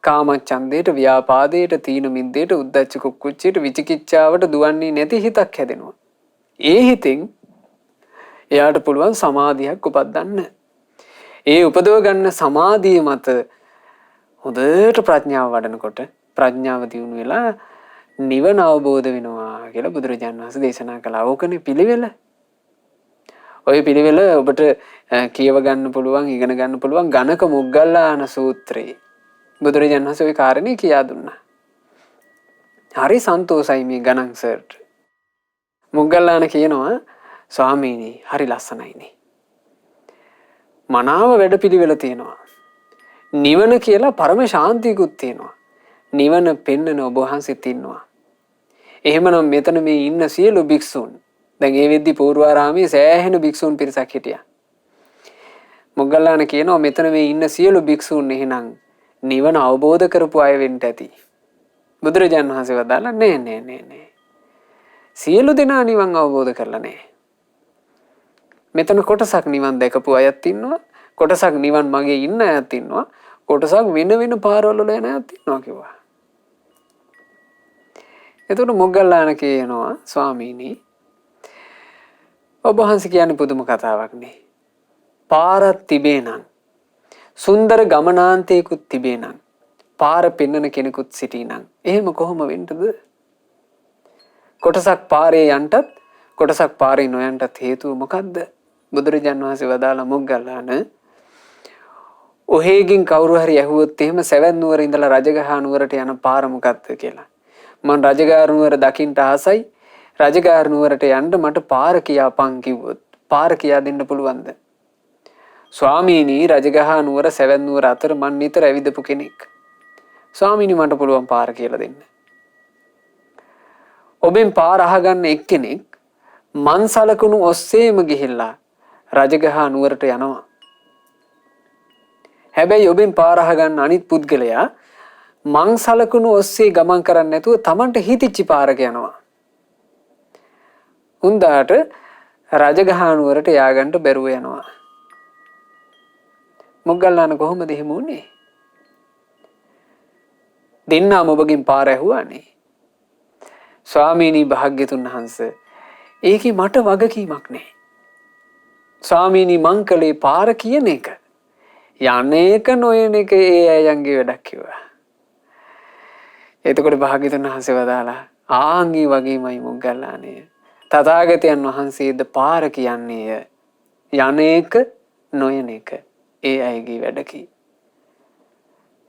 කාමච්ඡන්දයට, ව්‍යාපාදයට, තීන මිද්දයට, උද්ධච්ච කුක්කුච්චයට, විචිකිච්ඡාවට දුවන්නේ නැති හිතක් හැදෙනවා. ඒ හිතෙන් එයාට පුළුවන් සමාධියක් උපදින්න. ඒ උපදව ගන්න සමාධිය මත හොඳට ප්‍රඥාව වඩනකොට ප්‍රඥාව දියුණු වෙලා නිවන අවබෝධ වෙනවා කියලා බුදුරජාණන් වහන්සේ දේශනා කළා. ඕකනේ පිළිවෙල. ওই පිළිවෙල ඔබට කියව ගන්න පුළුවන්, ඉගෙන ගන්න පුළුවන් ගණක මොග්ගල්ලාන සූත්‍රයේ. බුදුරජාණන් වහන්සේ ওই කාරණේ කියා දුන්නා. හරි සන්තෝසයි මේ ගණන් සර්ට. මොග්ගල්ලාන කියනවා ස්වාමීනි හරි ලස්සනයිනේ. මනාව වැඩපිළිවෙල තියෙනවා. නිවන කියලා පරම ශාන්තියකුත් තියෙනවා. නිවන පෙන්නන ඔබ වහන්සේත් ඉන්නවා. එහෙමනම් මෙතන මේ ඉන්න සියලු භික්ෂූන්, දැන් ඒ වෙද්දි පූර්වාරාමයේ සෑහෙන භික්ෂූන් පිරිසක් හිටියා. මොග්ගල්ලාන කියනවා මෙතන මේ ඉන්න සියලු භික්ෂූන් එහෙනම් නිවන අවබෝධ කරපු අය වෙන්න ඇති. බුදුරජාණන් වහන්සේ වදාලා නෑ. සියලු දෙනා නිවන් අවබෝධ කරලා නෑ. මෙතන කොටසක් නිවන් දැකපු අයත් ඉන්නවා, කොටසක් නිවන් මගේ ඉන්න අයත් ඉන්නවා, කොටසක් වෙන වෙන පාරවල යන අයත් ඉන්නවා කිව්වා. එතකොට මොග්ගල්ලාන කියනවා ස්වාමීනි ඔබ වහන්සේ කියන්නේ පුදුම කතාවක් නේ. පාරක් තිබේ නම්, සුන්දර ගමනාන්තයකුත් තිබේ නම්, පාර පෙන්වන කෙනෙකුත් සිටී නම් එහෙම කොහොම වෙන්නද? කොටසක් පාරේ යන්ටත් කොටසක් පාරේ නොයන්ටත් හේතුව මොකද්ද? බුදුරජාණන් වහන්සේ වදාළ මොග්ගල්ලාන ඔහෙකින් කවුරු හරි ඇහුවොත් එහෙම සවැත් නුවර ඉඳලා රජගහ නුවරට යන පාර මොකක්ද කියලා. මං රජගහ නුවර දකින්න ආසයි. රජගහ නුවරට යන්න මට පාර කියාපන් කිව්වොත් පාර කියා දෙන්න පුළුවන්ද? ස්වාමීනි රජගහ නුවර සවැත් නුවර අතර මං නිතර ඇවිදපු කෙනෙක්. ස්වාමීනි මට පුළුවන් පාර කියලා දෙන්න. ඔබෙන් පාර අහගන්න එක්කෙනෙක් මං සලකුණු ඔස්සේම ගිහිල්ලා රජගහ නුවරට යනවා. හැබැයි ඔබෙන් පාර අහගන්න අනිත් පුද්ගලයා මං සලකුණු ඔස්සේ ගමන් කරන්නේ නැතුව Tamanට හිතිච්ච පාරක යනවා. හුන්දාට රජගහ නුවරට ය아가න්න බැරුව යනවා. මොග්ගල්ලාන කොහොමද එහෙම වුනේ? දෙන්නාම ඔබගෙන් පාර ඇහුවානේ. ස්වාමීනි භාග්‍යතුන් වහන්සේ ඒකේ මට වගකීමක් නැහැ. ස්වාමීනි මං කලේ පාර කියන එක. යන්නේක නොයන එක ඒ අයන්ගේ වැඩක් කිව්වා. එතකොට භාග්‍යතුන් වහන්සේ වදාලා ආන්ගේ වගේමයි මොග්ගල්ලානේ. තථාගතයන් වහන්සේද පාර කියන්නේ යන්නේක නොයන එක ඒ අයගේ වැඩකි.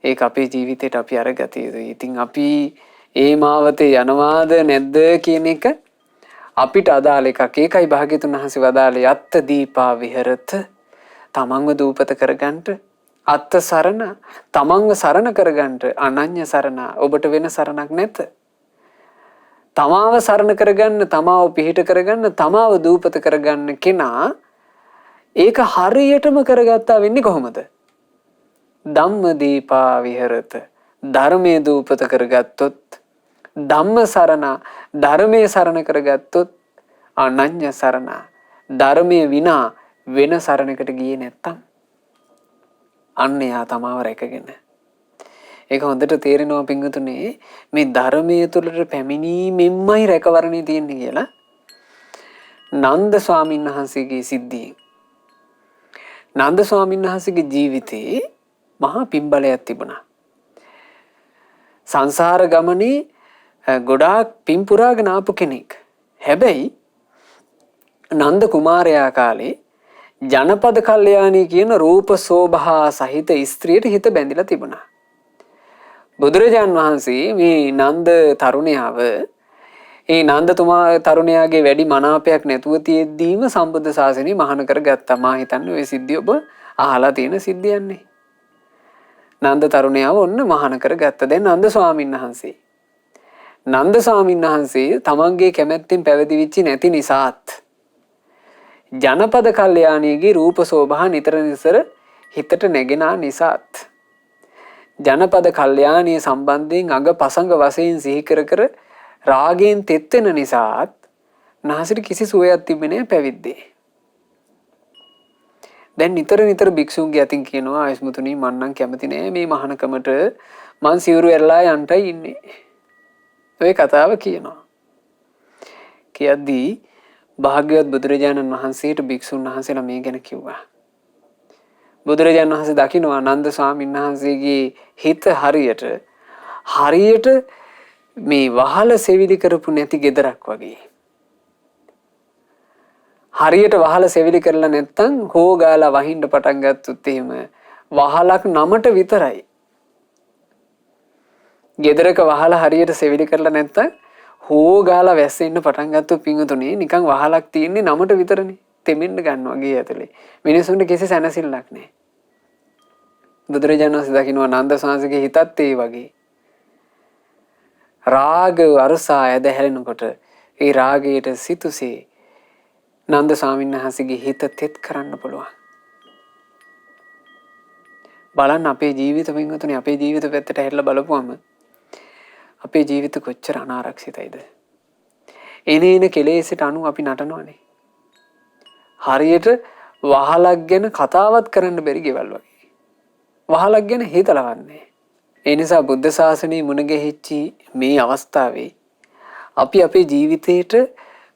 ඒක අපේ ජීවිතේට අපි අරගත යුතුයි. ඉතින් අපි ඒ මාවතේ යනවාද නැද්ද කියන එක අපිට අදාළ එකක්. ඒකයි භාග්‍යතුන් වහන්සේ වදාළේ අත්ත දීපා විහෙරත. තමන්ව දූපත කරගන්නට අත්ත සරණ, තමන්ව සරණ කරගන්නට අනන්‍ය සරණ. ඔබට වෙන සරණක් නැත. තමාව සරණ කරගන්න, තමාව පිහිට කරගන්න, තමාව දූපත කරගන්න කෙනා ඒක හරියටම කරගත්තා වෙන්නේ කොහොමද? ධම්ම දීපා විහෙරත. ධර්මයේ දූපත කරගත්තොත්, ධම්ම සරණ, ධර්මයේ සරණ කරගත්තොත් අනන්‍ය සරණ. ධර්මයේ විනා වෙන සරණකට ගියේ නැත්තම් අන්න යා තමාව රැකගෙන. ඒක හොඳට තේරෙනවා පින්වතුනේ මේ ධර්මයේ තුලට පැමිණීමෙන්මයි රැකවරණේ තියෙන්නේ කියලා. නන්ද ස්වාමීන් වහන්සේගේ සිද්ධියෙන්, නන්ද ස්වාමීන් වහන්සේගේ ජීවිතේ මහා පින්බලයක් තිබුණා. සංසාර ගමනේ ගොඩාක් පින් පුරාගෙන ආපු කෙනෙක්. හැබැයි නන්ද කුමාරයා කාලේ ජනපද කල්යාණී කියන රූප සෝභා සහිත ස්ත්‍රියට හිත බැඳිලා තිබුණා. බුදුරජාන් වහන්සේ මේ නන්ද තරුණයාව ඒ නන්දතුමා තරුණයාගේ වැඩි මනාපයක් නැතුව තියෙද්දීම සම්බුද්ධ ශාසනය මහාන කරගත්තා. මා හිතන්නේ ওই සිද්ධිය ඔබ අහලා තියෙන සිද්ධියන්නේ. නන්ද තරුණයාව ඔන්න මහාන කරගත්තා. දැන් නන්ද ස්වාමීන් වහන්සේ නන්ද ස්වාමීන් වහන්සේ තමන්ගේ කැමැත්තෙන් පැවිදි වෙච්චි නැති නිසාත් ජනපද කල්යාණීගේ රූප සෝභා නිතර නිතර හිතට නැගෙන නිසාත් ජනපද කල්යාණී සම්බන්ධයෙන් අඟ පසඟ වශයෙන් සිහි කර කර රාගයෙන් තෙත් වෙන නිසාත් නාසිට කිසි සුවයක් තිබෙන්නේ නැහැ පැවිද්දේ. දැන් නිතර භික්ෂුන්ගේ අතින් කියනවා ආයස්මුතුනි මන් නම් කැමති නෑ මේ මහානකමට මං සිවුරු ඇරලා යන්ටයි ඉන්නේ. ඔය කතාව කියනවා. කියද්දී භාග්‍යවත් බුදුරජාණන් වහන්සේට භික්ෂුන් වහන්සේලා මේ ගැන කිව්වා. බුදුරජාණන් වහන්සේ දකිනවා නන්ද ස්වාමීන් වහන්සේගේ හිත හරියට මේ වහල සෙවිලි කරපු නැති ගෙදරක් වගේ. හරියට වහල සෙවිලි කරලා නැත්තම් හොගාලා වහින්න පටන් ගත්තොත් එහෙම වහලක් නමට විතරයි. ගෙදරක වහල හරියට සෙවිලි කරලා නැත්තම් හොගාලා වැස්සෙන්න පටන් ගත්තොත් පිංගුතුනේ නිකන් වහලක් තියෙන්නේ නමට විතරනේ. තෙමෙන්න ගන්නවා ගේ ඇතුලේ. මිනිසුන්ට කිසි සැනසෙල්ලක් නැහැ. බුදුරජාණන් වහන්සේ දකින්නවා නන්ද සාංශගේ හිතත් ඒ වගේ. රාග අරසා ඇද හැලෙනකොට ඒ රාගයට සිතුසේ නන්ද ස්වාමීන් වහන්සේගේ හිත තෙත් කරන්න පුළුවන්. බලන්න අපේ ජීවිත පින්වතුනි අපේ ජීවිත පැත්තට හැරිලා බලපුවම අපේ ජීවිත කොච්චර අනාරක්ෂිතයිද? එනේන කෙලෙසට අනුව අපි නටනවනේ. හරියට වහලක් ගැන කතාවත් කරන්න බැරි ගෙවල් වගේ. වහලක් ගැන හිතලවන්නේ. ඒ නිසා බුද්ධ ශාසනයේ මුණ ගැහිච්චි මේ අවස්ථාවේ අපි අපේ ජීවිතේට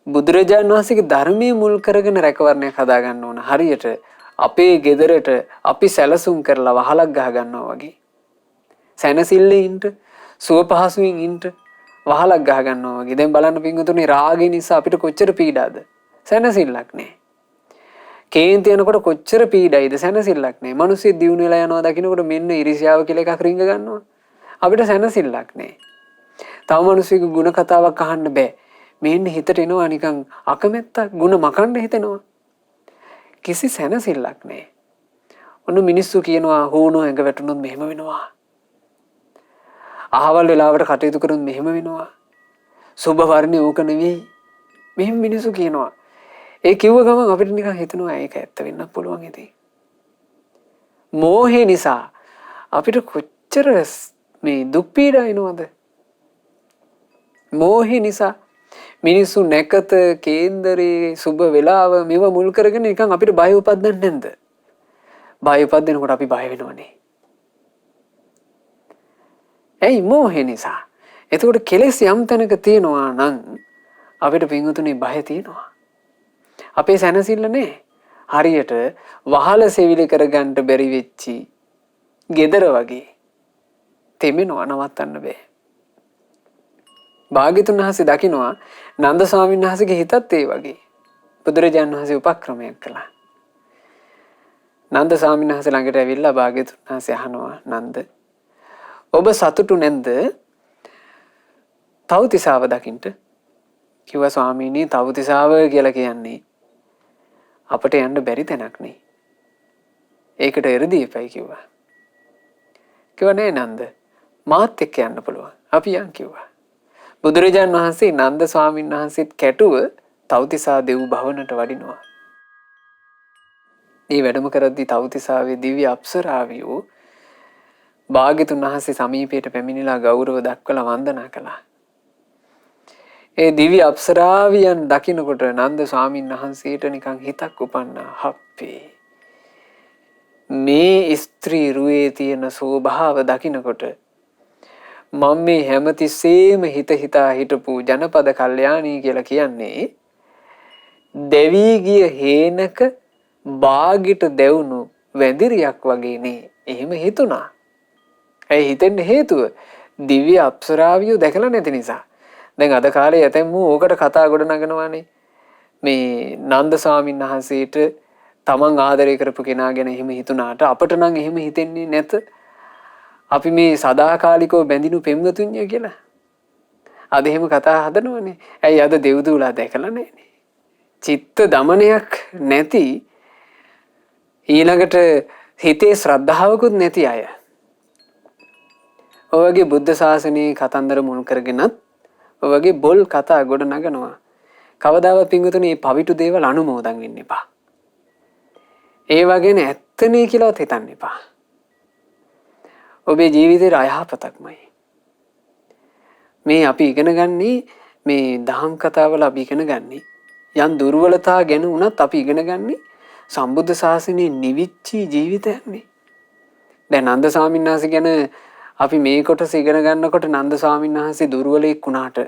බුදුරජාණන් වහන්සේගේ ධර්මයේ මුල් කරගෙන රැකවරණයක් හදා ගන්න ඕන. හරියට අපේ ගෙදරට අපි සැලසුම් කරලා වහලක් ගහ ගන්නවා වගේ. සැනසille ඉන්න, සුව පහසුවෙන් ඉන්න වහලක් ගහ ගන්නවා වගේ. දැන් බලන්න පින්වතුනි රාගය නිසා අපිට කොච්චර පීඩාද? සැනසෙල්ලක් නැහැ. කේන්ති යනකොට කොච්චර පීඩයිද? සැනසෙල්ලක් නැහැ. මිනිස්සු දියුණු වෙලා යනවා දකින්නකොට මෙන්න ඉරිසියාව කියලා එකක් රිංග ගන්නවා. අපිට සැනසෙල්ලක් නැහැ. තව මිනිස්සුගේ ಗುಣ කතාවක් අහන්න බෑ. මෙන්න හිතට එනවා නිකන් අකමැත්තක්, ಗುಣ මකන්න හිතෙනවා. කිසි සැනසෙල්ලක් නැහැ. ඔන්න මිනිස්සු කියනවා හෝනෝ ඇඟ වැටුනොත් මෙහෙම වෙනවා. අහවල් වෙලාවට කටයුතු කරොත් මෙහෙම වෙනවා. සුබ වර්ණේ ඕක නෙවෙයි. මෙහෙම මිනිස්සු කියනවා. ඒ කිව්ව ගමන් අපිට නිකන් හිතෙනවා ඒක ඇත්ත වෙන්නත් පුළුවන් ඉතින්. මෝහේ නිසා අපිට කොච්චර මේ දුක් පීඩා එනවද? මෝහේ නිසා මිනිස්සු නැකත කේන්දරේ සුබ වෙලාව මේව මුල් කරගෙන නිකන් අපිට බය උපදින්නේ නැද්ද? බය උපදිනකොට අපි බය වෙනවනේ. ඇයි මෝහේ නිසා? එතකොට කෙලෙස් යම් තැනක තියෙනවා නම් අපිට පිංගුතුනේ බය තියෙනවා. අපේ සැනසෙල්ල නෑ. හරියට වහල සෙවිලි කරගන්න බැරි වෙච්චි ගෙදර වගේ තෙමෙනවා නවත්තන්න බෑ. භාග්‍යතුන් වහන්සේ දකින්නවා නන්ද ස්වාමීන් වහන්සේගේ හිතත් ඒ වගේ. බුදුරජාණන් වහන්සේ උපක්‍රමයක් කළා. නන්ද ස්වාමීන් වහන්සේ ළඟට ඇවිල්ලා භාග්‍යතුන් වහන්සේ අහනවා නන්ද ඔබ සතුටු නැද්ද තව්තිසාව දකින්න? කිව්වා ස්වාමීනි තව්තිසාව කියලා කියන්නේ අපට යන්න බැරි තැනක් නේ. ඒකට එරදී එපයි කිව්වා. කිව්වා නෑ නන්ද මාත් එක්ක යන්න පුළුවන්. අපි යන් කිව්වා. බුදුරජාණන් වහන්සේ නන්ද ස්වාමීන් වහන්සේත් කැටුව තව්තිසා දෙව් භවනට වඩිනවා. මේ වැඩම කරද්දී තව්තිසාවේ දිව්‍ය අප්සරාවියෝ භාග්‍යතුන් වහන්සේ සමීපයට පැමිණිලා ගෞරව දක්වලා වන්දනා කළා. ඒ දිව්‍ය අප්සරාවියන් දකින්නකොට නන්ද ස්වාමීන් වහන්සේට නිකන් හිතක් උපන්නා. හප්පේ මේ ස්ත්‍රී රුවේ තියෙන ස්වභාව දකින්නකොට මම මේ හැමතිස්සෙම හිතා හිටපු ජනපද කල්යාණී කියලා කියන්නේ දෙවි ගිය හේනක බාගිට දෙවුණු වැඳිරියක් වගේ නේ. එහෙම හිතුණා. ඒ හිතෙන්න හේතුව දිව්‍ය අප්සරාවියෝ දැකලා නැති නිසා. දැන් අද කාලේ ඇතැම්මෝ ඕකට කතා ගොඩ නගනවානේ. මේ නන්ද ස්වාමීන් වහන්සේට තමන් ආදරය කරපු කෙනා ගැන එහෙම හිතුණාට අපට නම් එහෙම හිතෙන්නේ නැත. අපි මේ සදාකාලිකව බැඳිනු පෙම්වතුන්ය කියලා. අද එහෙම කතා හදනවනේ. ඇයි අද දෙව්දූලා දැකලා නැන්නේ? චිත්ත දමනයක් නැති ඊළඟට හිතේ ශ්‍රද්ධාවකුත් නැති අය. ඔයගේ බුද්ධ ශාසනයේ කතන්දර මුල් කරගෙනත් ඔයගේ බොල් කතා ගොඩ නගනවා. කවදාවත් පින්වතුනි මේ පවිතු දේවල් අනුමෝදන් වෙන්න එපා. ඒවා ගැන ඇත්තනේ කියලාවත් හිතන්න එපා. ඔබේ ජීවිතේ අයහපතක්මයි. මේ අපි ඉගෙන ගන්නේ මේ දහම් කතාවල අපි ඉගෙන ගන්නේ යම් දුර්වලතා ගැන උනත් අපි ඉගෙන ගන්නේ සම්බුද්ධ ශාසනයේ නිවිච්චි ජීවිතයක්නේ. දැන් නන්ද ස්වාමීන් වහන්සේ ගැන අපි මේ කොටස ඉගෙන ගන්නකොට නන්ද ස්වාමීන් වහන්සේ දුර්වලෙක් වුණාට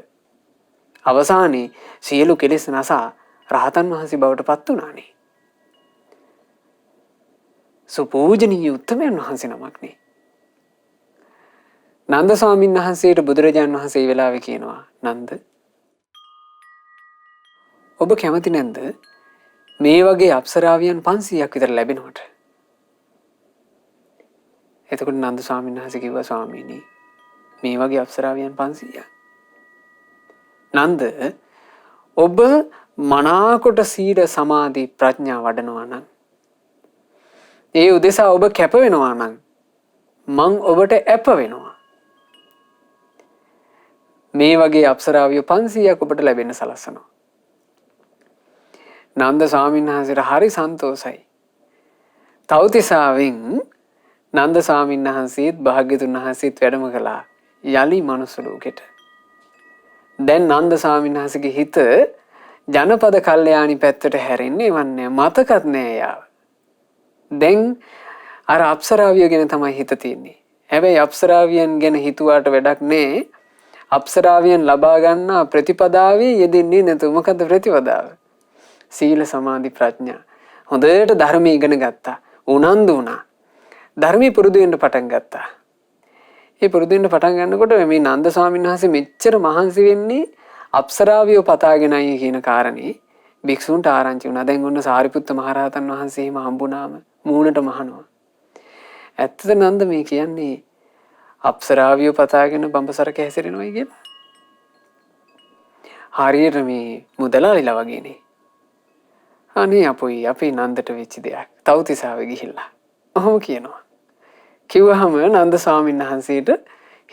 අවසානයේ සියලු කෙලෙස් නසා රහතන් වහන්සේ බවට පත් වුණානේ. සුපූජනීය උත්තමයන් වහන්සේ නමක්නේ. නන්ද ස්වාමීන් වහන්සේට බුදුරජාණන් වහන්සේ ඒ වෙලාවේ කියනවා නන්ද ඔබ කැමති නැන්ද මේ වගේ අප්සරාවියන් 500ක් විතර ලැබෙනවට? එතකොට නන්ද ස්වාමීන් වහන්සේ කිව්වා ස්වාමීනි මේ වගේ අප්සරාවියන් 500ක්. නන්ද ඔබ මනාකොට සීල සමාධි ප්‍රඥා වඩනවා නම් ඒ උදෙසා ඔබ කැප වෙනවා නම් මං ඔබට ඇප වෙනවා. මේ වගේ අප්සරාවියෝ 500ක් ඔබට ලැබෙන්න සලස්සනවා. නන්ද ස්වාමීන් වහන්සේට හරි සන්තෝෂයි. තවතිසාවෙන් නන්ද ස්වාමීන් වහන්සේත් භාග්‍යතුන් වහන්සේත් වැඩම කළා යලි මනුස්ස ලෝකෙට. දැන් නන්ද ස්වාමීන් වහන්සේගේ හිත ජනපද කල්යාණි පැත්තට හැරෙන්නේ වන්නේ මතකත් නෑ යාව. දැන් අර අප්සරාවිය ගැන තමයි හිත තියෙන්නේ. හැබැයි අප්සරාවියන් ගැන හිතුවාට වැඩක් නෑ. අප්සරාවියන් ලබා ගන්නා ප්‍රතිපදාවේ යෙදෙන්නේ නැතු. මොකද්ද ප්‍රතිපදාව? සීල සමාධි ප්‍රඥා. හොඳට ධර්මය ඉගෙන ගත්තා. උනන්දු වුණා. ධර්මී පුරුදු වෙන්න පටන් ගත්තා. ඒ පුරුදු වෙන්න පටන් ගන්නකොට මේ නන්ද ස්වාමීන් වහන්සේ මෙච්චර මහන්සි වෙන්නේ අප්සරාවියෝ පතාගෙනයි කියන කාරණේ භික්ෂුන්ට ආරංචි වුණා. දැන් ඔන්න සාරිපුත්ත මහරහතන් වහන්සේ එහෙම හම්බුනාම මූණට මහනවා. ඇත්තද නන්ද මේ කියන්නේ අප්සරාවියෝ පතාගෙන බඹසරක හැසිරෙනවයි කියලා? හරියට මේ මුදලාලිලා වගේනේ. අනේ අපොයි අපේ නන්දට වෙච්ච දෙයක්. තවතිසාවේ ගිහිල්ලා. ඔහොම කියනවා. කිව්වහම නන්ද ස්වාමීන් වහන්සේට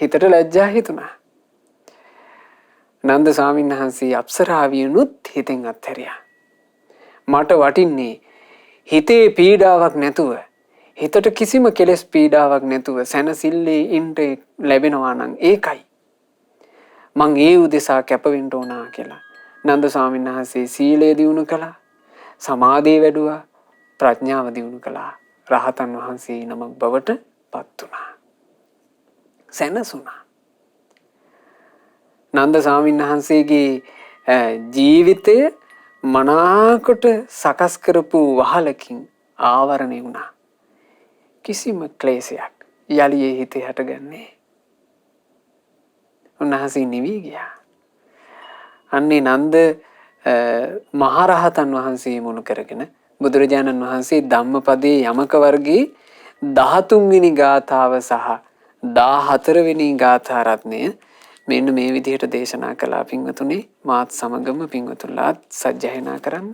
හිතට ලැජ්ජා හිතුණා. නන්ද ස්වාමීන් වහන්සේ අප්සරාවියනුත් හිතෙන් අත්හැරියා. මට වටින්නේ හිතේ පීඩාවක් නැතුව හිතට කිසිම කෙලෙස් පීඩාවක් නැතුව සැනසille ඉන්න ලැබෙනවා නම් ඒකයි. මං ඒ උදෙසා කැප වෙන්න ඕනා කියලා. නන්ද ස්වාමීන් වහන්සේ සීලය දියුණු කළා. සමාධිය වැඩුවා. ප්‍රඥාව දියුණු කළා. රහතන් වහන්සේ නමක් බවට පත් වුණා. සැනසුණා. නන්ද ස්වාමීන් වහන්සේගේ ජීවිතය මනාකොට සකස් කරපු වහලකින් ආවරණය වුණා. කිසිම ක්ලේශයක් යලි ඒ හිතේ හටගන්නේ. උන්වහන්සේ නිවි ගියා. අන්නේ නන්ද මහරහතන් වහන්සේ මුණු කරගෙන බුදුරජාණන් වහන්සේ ධම්මපදයේ යමක වර්ගයේ 13 වෙනි ගාථාව සහ 14 වෙනි ගාථා රත්නය මෙන්න මේ විදිහට දේශනා කළා. පින්වතුනි මාත් සමගම පින්වතුන්ලාත් සජ්ජායනා කරන්න.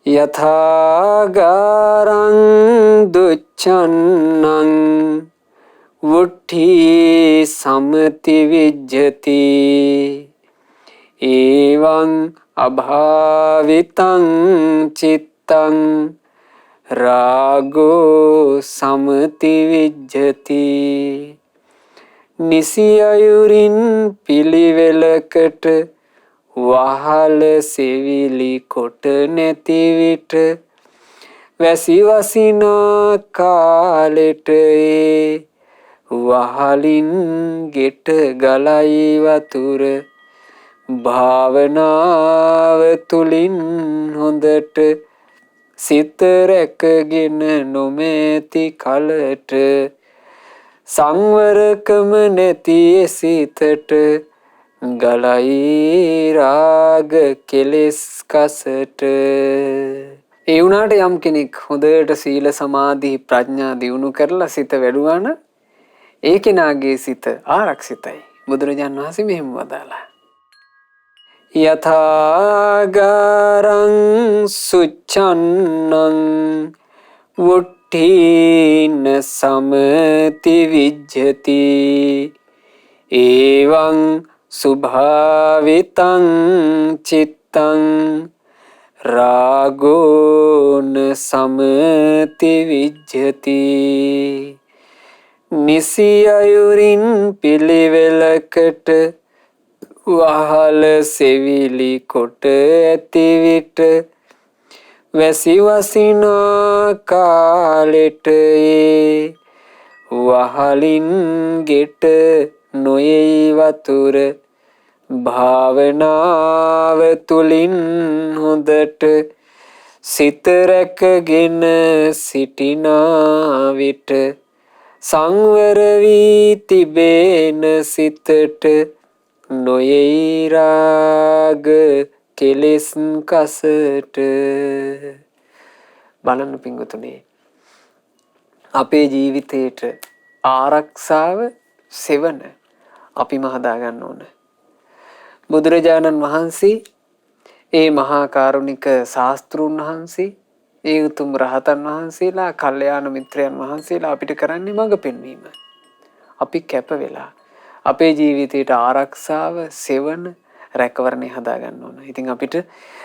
යථාගාරං දුච්ඡන්නං වුට්ඨි සමති විජ්ජති එවං අභාවිතං චිත්තං රාගෝ සමති විජ්ජති නිසියයුරින් පිළිවෙලකට වහල සෙවිලි කොට නැති විට වැසි වසිනා කාලෙට වහලින් ගෙට ගලයි වතුර භාවනාව තුලින් හොඳට සිත රැකගෙන නොමැති කලට සංවරකම නැති සිතට ගලයි රාග කෙලෙස් කසට. ඒ වුණාට යම් කෙනෙක් හොඳට සීල සමාධි ප්‍රඥා දියුණු කරලා සිත වැඩුවා නම් ඒ කෙනාගේ සිත ආරක්ෂිතයි. බුදුරජාණන් වහන්සේ මෙහෙම වදාලා. යථාගාරං සුච්ඡන්නං වුට්ඨීන සමති විජ්ජති එවං සුභාවිතං චිත්තං රාගෝන සමති විජ්ජති. නිසි අයුරින් පිළිවෙලකට වහල සෙවිලි කොට ඇති විට වැසි වසිනා කාලෙට වහලින් ගෙට නොයෙයි වතුර භාවනාව තුලින් හොඳට සිත රැකගෙන සිටිනා විට සංවර වී තිබෙන සිතට නොයෙයි රාග කෙලෙස් කසට. බලන්න පිංගුතුනේ, අපේ ජීවිතේට ආරක්ෂාව සෙවන අපිම හදාගන්න ඕන. බුදුරජාණන් වහන්සේ, ඒ මහා කාරුණික ශාස්ත්‍රූන් වහන්සේ, ඒ උතුම් රහතන් වහන්සේලා, කල්යාණ මිත්‍රයන් වහන්සේලා අපිට කරන්නේ මඟ පෙන්වීම. අපි කැප වෙලා අපේ ජීවිතයට ආරක්ෂාව සෙවන රැකවරණය හදාගන්න ඕන. ඉතින් අපිට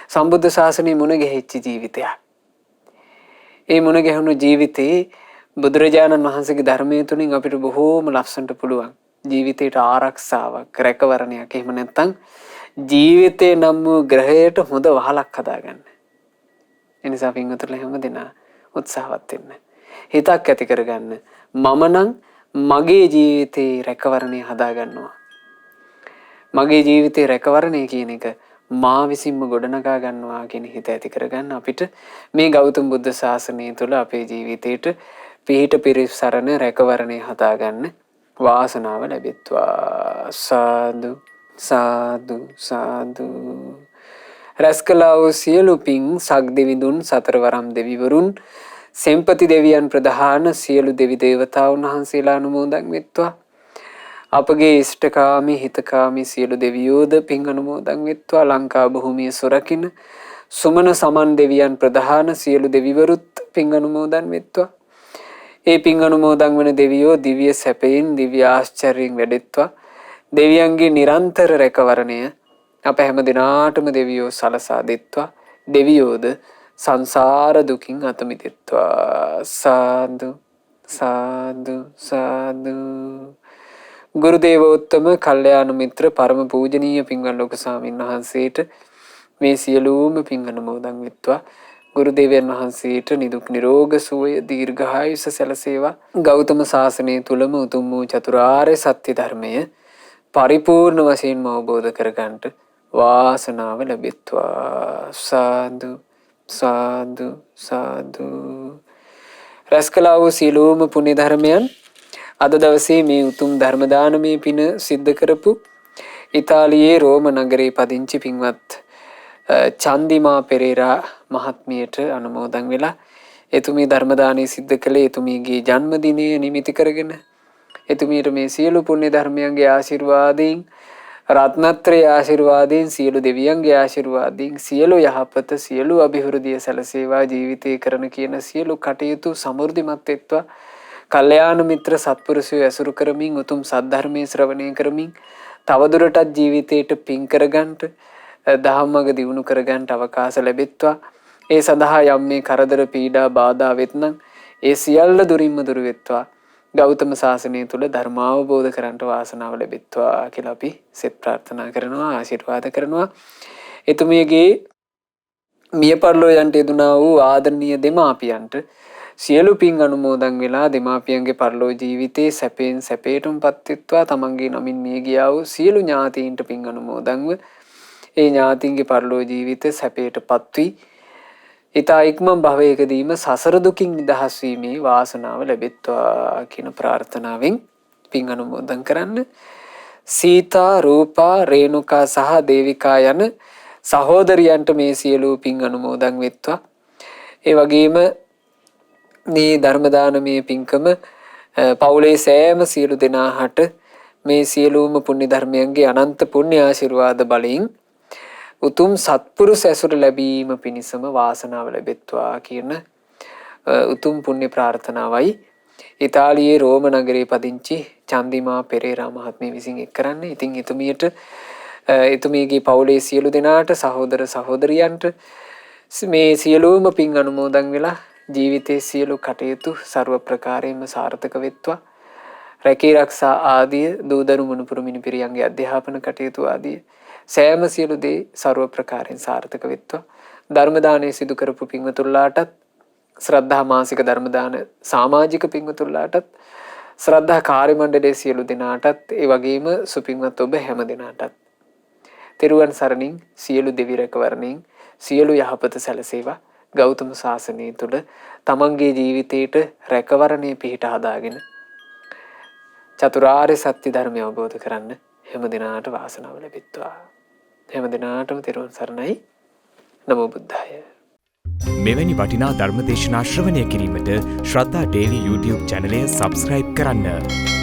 සම්බුද්ධ ශාසනය මුණ ගැහිච්ච ජීවිතයක්. ඒ මුණ ගැහුණු ජීවිතේ බුදුරජාණන් වහන්සේගේ ධර්මය තුලින් අපිට බොහෝම ලස්සනට පුළුවන් ජීවිතයට ආරක්ෂාවක්, රැකවරණයක්. එහෙම නැත්නම් ජීවිතේ නම් වූ ග්‍රහයට හොඳ වහලක් හදාගන්න. එනිසා පින්වතුන්ලා හැම දෙනා උත්සාහවත් වෙන්න. හිතක් ඇති කරගන්න. මම නම් මගේ ජීවිතේ රැකවරණය හදාගන්නවා. මගේ ජීවිතේ රැකවරණය කියන එක මා විසින්ම ගොඩනගා ගන්නවා කියන හිත ඇති කරගන්න අපිට මේ ගෞතම බුද්ධ ශාසනය තුළ අපේ ජීවිතේට පිහිට පිරිසරණ රැකවරණය හදාගන්න වාසනාව ලැබෙත්වා. සාදු සාදු සාදු. රැස්කලා වූ සියලු පින් සක්දෙවිඳුන්, සතරවරම් දෙවිවරුන්, සෙම්පති දෙවියන් ප්‍රධාන සියලු දෙවි දේවතාවුන් වහන්සේලා අනුමෝදන් වෙත්වා. අපගේ ඉෂ්ඨකාමී හිතකාමී සියලු දෙවියෝද පින් අනුමෝදන් වෙත්වා. ලංකා භූමිය සුරකින්න සුමන සමන් දෙවියන් ප්‍රධාන සියලු දෙවිවරුත් පින් අනුමෝදන් වෙත්වා. ඒ පින් අනුමෝදන් වන දෙවියෝ දිව්‍ය සැපයෙන්, දිව්‍ය ආශ්චර්යයෙන් වැඩෙත්වා. දෙවියන්ගේ නිරන්තර රැකවරණය අප හැම දිනාටම දෙවියෝ සලසා දෙත්වා. දෙවියෝද සංසාර දුකින් අත මිදෙත්වා. සාදු සාදු සාදු. ගුරු දේවෝත්තම කල්යාණ මිත්‍ර පරම පූජනීය පින්වත් ලෝක ස්වාමීන් වහන්සේට මේ සියලුම පින් අනුමෝදන් වෙත්වා. ගුරු දේවයන් වහන්සේට නිදුක් නිරෝග සුවය දීර්ඝායුෂ සැලසේවා. ගෞතම සාසනය තුලම උතුම් වූ චතුරාර්ය සත්‍ය ධර්මය පරිපූර්ණ වශයෙන්ම අවබෝධ කරගන්නට වාසනාව ලැබෙත්වා. සාදු සාදු සාදු. රැස්කලා වූ සියලුම පුණ්‍ය ධර්මයන් අද දවසේ මේ උතුම් ධර්ම දානමය පින සිද්ධ කරපු ඉතාලියේ රෝම නගරේ පදිංචි පින්වත් චන්දිමා පෙරේරා මහත්මියට අනුමෝදන් වෙලා එතුමිය ධර්ම දානය සිද්ධ කළේ එතුමියගේ ජන්මදිනය නිමිති කරගෙන. එතුමියට මේ සියලු පුණ්‍ය ධර්මයන්ගේ ආශිර්වාදයෙන්, රත්නත්‍රයේ ආශිර්වාදයෙන්, සියලු දෙවියන්ගේ ආශිර්වාදයෙන් සියලු යහපත, සියලු අභිවෘද්ධිය සැලසේවා. ජීවිතේ කරන කියන සියලු කටයුතු සමෘද්ධිමත් වෙත්වා. කල්යාණ මිත්‍ර සත්පුරුෂයෝ ඇසුරු කරමින් උතුම් සද්ධර්මයේ ශ්‍රවණය කරමින් තවදුරටත් ජීවිතයට පින් කරගන්නට, දහම්මග දියුණු කරගන්නට අවකාශ ලැබෙත්වා. ඒ සඳහා යම් මේ කරදර පීඩා බාධා වෙත්නම් ඒ සියල්ල දුරින්ම දුරු වෙත්වා. ගෞතම සාසනය තුල ධර්මාවබෝධ කරන්නට වාසනාව ලැබෙත්වා කියලා අපි සෙත් ප්‍රාර්ථනා කරනවා, ආශිර්වාද කරනවා. එතුමියගේ මිය පරලෝ යන්ට යෙදුනා වූ ආදරණීය දෙමාපියන්ට සියලු පින් අනුමෝදන් වෙලා දෙමාපියන්ගේ පරලෝ ජීවිතේ සැපෙන් සැපේටුම්පත් වෙත්වා. තමන්ගේ නමින් මිය ගියා වූ සියලු ඥාතීන්ට පින් අනුමෝදන්ව ඒ ඥාතීන්ගේ පරලෝ ජීවිත සැපේටපත් වී ඊතා ඉක්මන් භවයකදීම සසර දුකින් නිදහස් වීමේ වාසනාව ලැබෙත්වා කියන ප්‍රාර්ථනාවෙන් පින් අනුමෝදන් කරන්න. සීතා රූපා රේණුකා සහ දේවිකා යන සහෝදරියන්ට මේ සියලු පින් අනුමෝදන් වෙත්වා. ඒ වගේම මේ ධර්ම දානමය පින්කම පවුලේ සෑම සියලු දෙනාට මේ සියලුම පුණ්‍ය ධර්මයන්ගේ අනන්ත පුණ්‍ය ආශිර්වාද බලයෙන් උතුම් සත්පුරුෂ ඇසුර ලැබීම පිණිසම වාසනාව ලැබෙත්වා කියන උතුම් පුණ්‍ය ප්‍රාර්ථනාවයි ඉතාලියේ රෝම නගරයේ පදිංචි චන්දිමා පෙරේරා මහත්මිය විසින් එක් කරන්නේ. ඉතින් එතුමියට එතුමියගේ පවුලේ සියලු දෙනාට සහෝදර සහෝදරියන්ට මේ සියලුම පින් අනුමෝදන් වෙලා ජීවිතයේ සියලු කටයුතු ਸਰව ප්‍රකාරයෙන්ම සාර්ථක වෙත්වා. රැකී ආරක්ෂා ආදී දූදරු මුණුපුරු මිනිපිරියන්ගේ අධ්‍යාපන කටයුතු ආදී සෑම සියලු දේ ਸਰව ප්‍රකාරයෙන් සාර්ථක වෙත්වා. ධර්ම දානයේ සිදු කරපු පින්වතුන්ලාටත් ශ්‍රද්ධා මාසික ධර්ම දාන සමාජික පින්වතුන්ලාටත් ශ්‍රද්ධා කාර්ය මණ්ඩලයේ සියලු දෙනාටත් ඒ වගේම සුපින්වත් ඔබ හැම දෙනාටත් තෙරුවන් සරණින් සියලු දෙවි රැකවරණින් සියලු යහපත සැලසේවා. ගෞතම සාසනය තුළ තමන්ගේ ජීවිතයට රැකවරණය පිහිට හදාගෙන චතුරාර්ය සත්‍ය ධර්මය අවබෝධ කරන්න හැම දිනාට වාසනාව ලැබෙත්වා. හැම දිනාටම තෙරුවන් සරණයි. නමෝ බුද්ධාය. මෙවැනි වටිනා ධර්ම දේශනා ශ්‍රවණය කිරීමට ශ්‍රද්ධා ඩේලි YouTube චැනලය සබස්ක්‍රයිබ් කරන්න.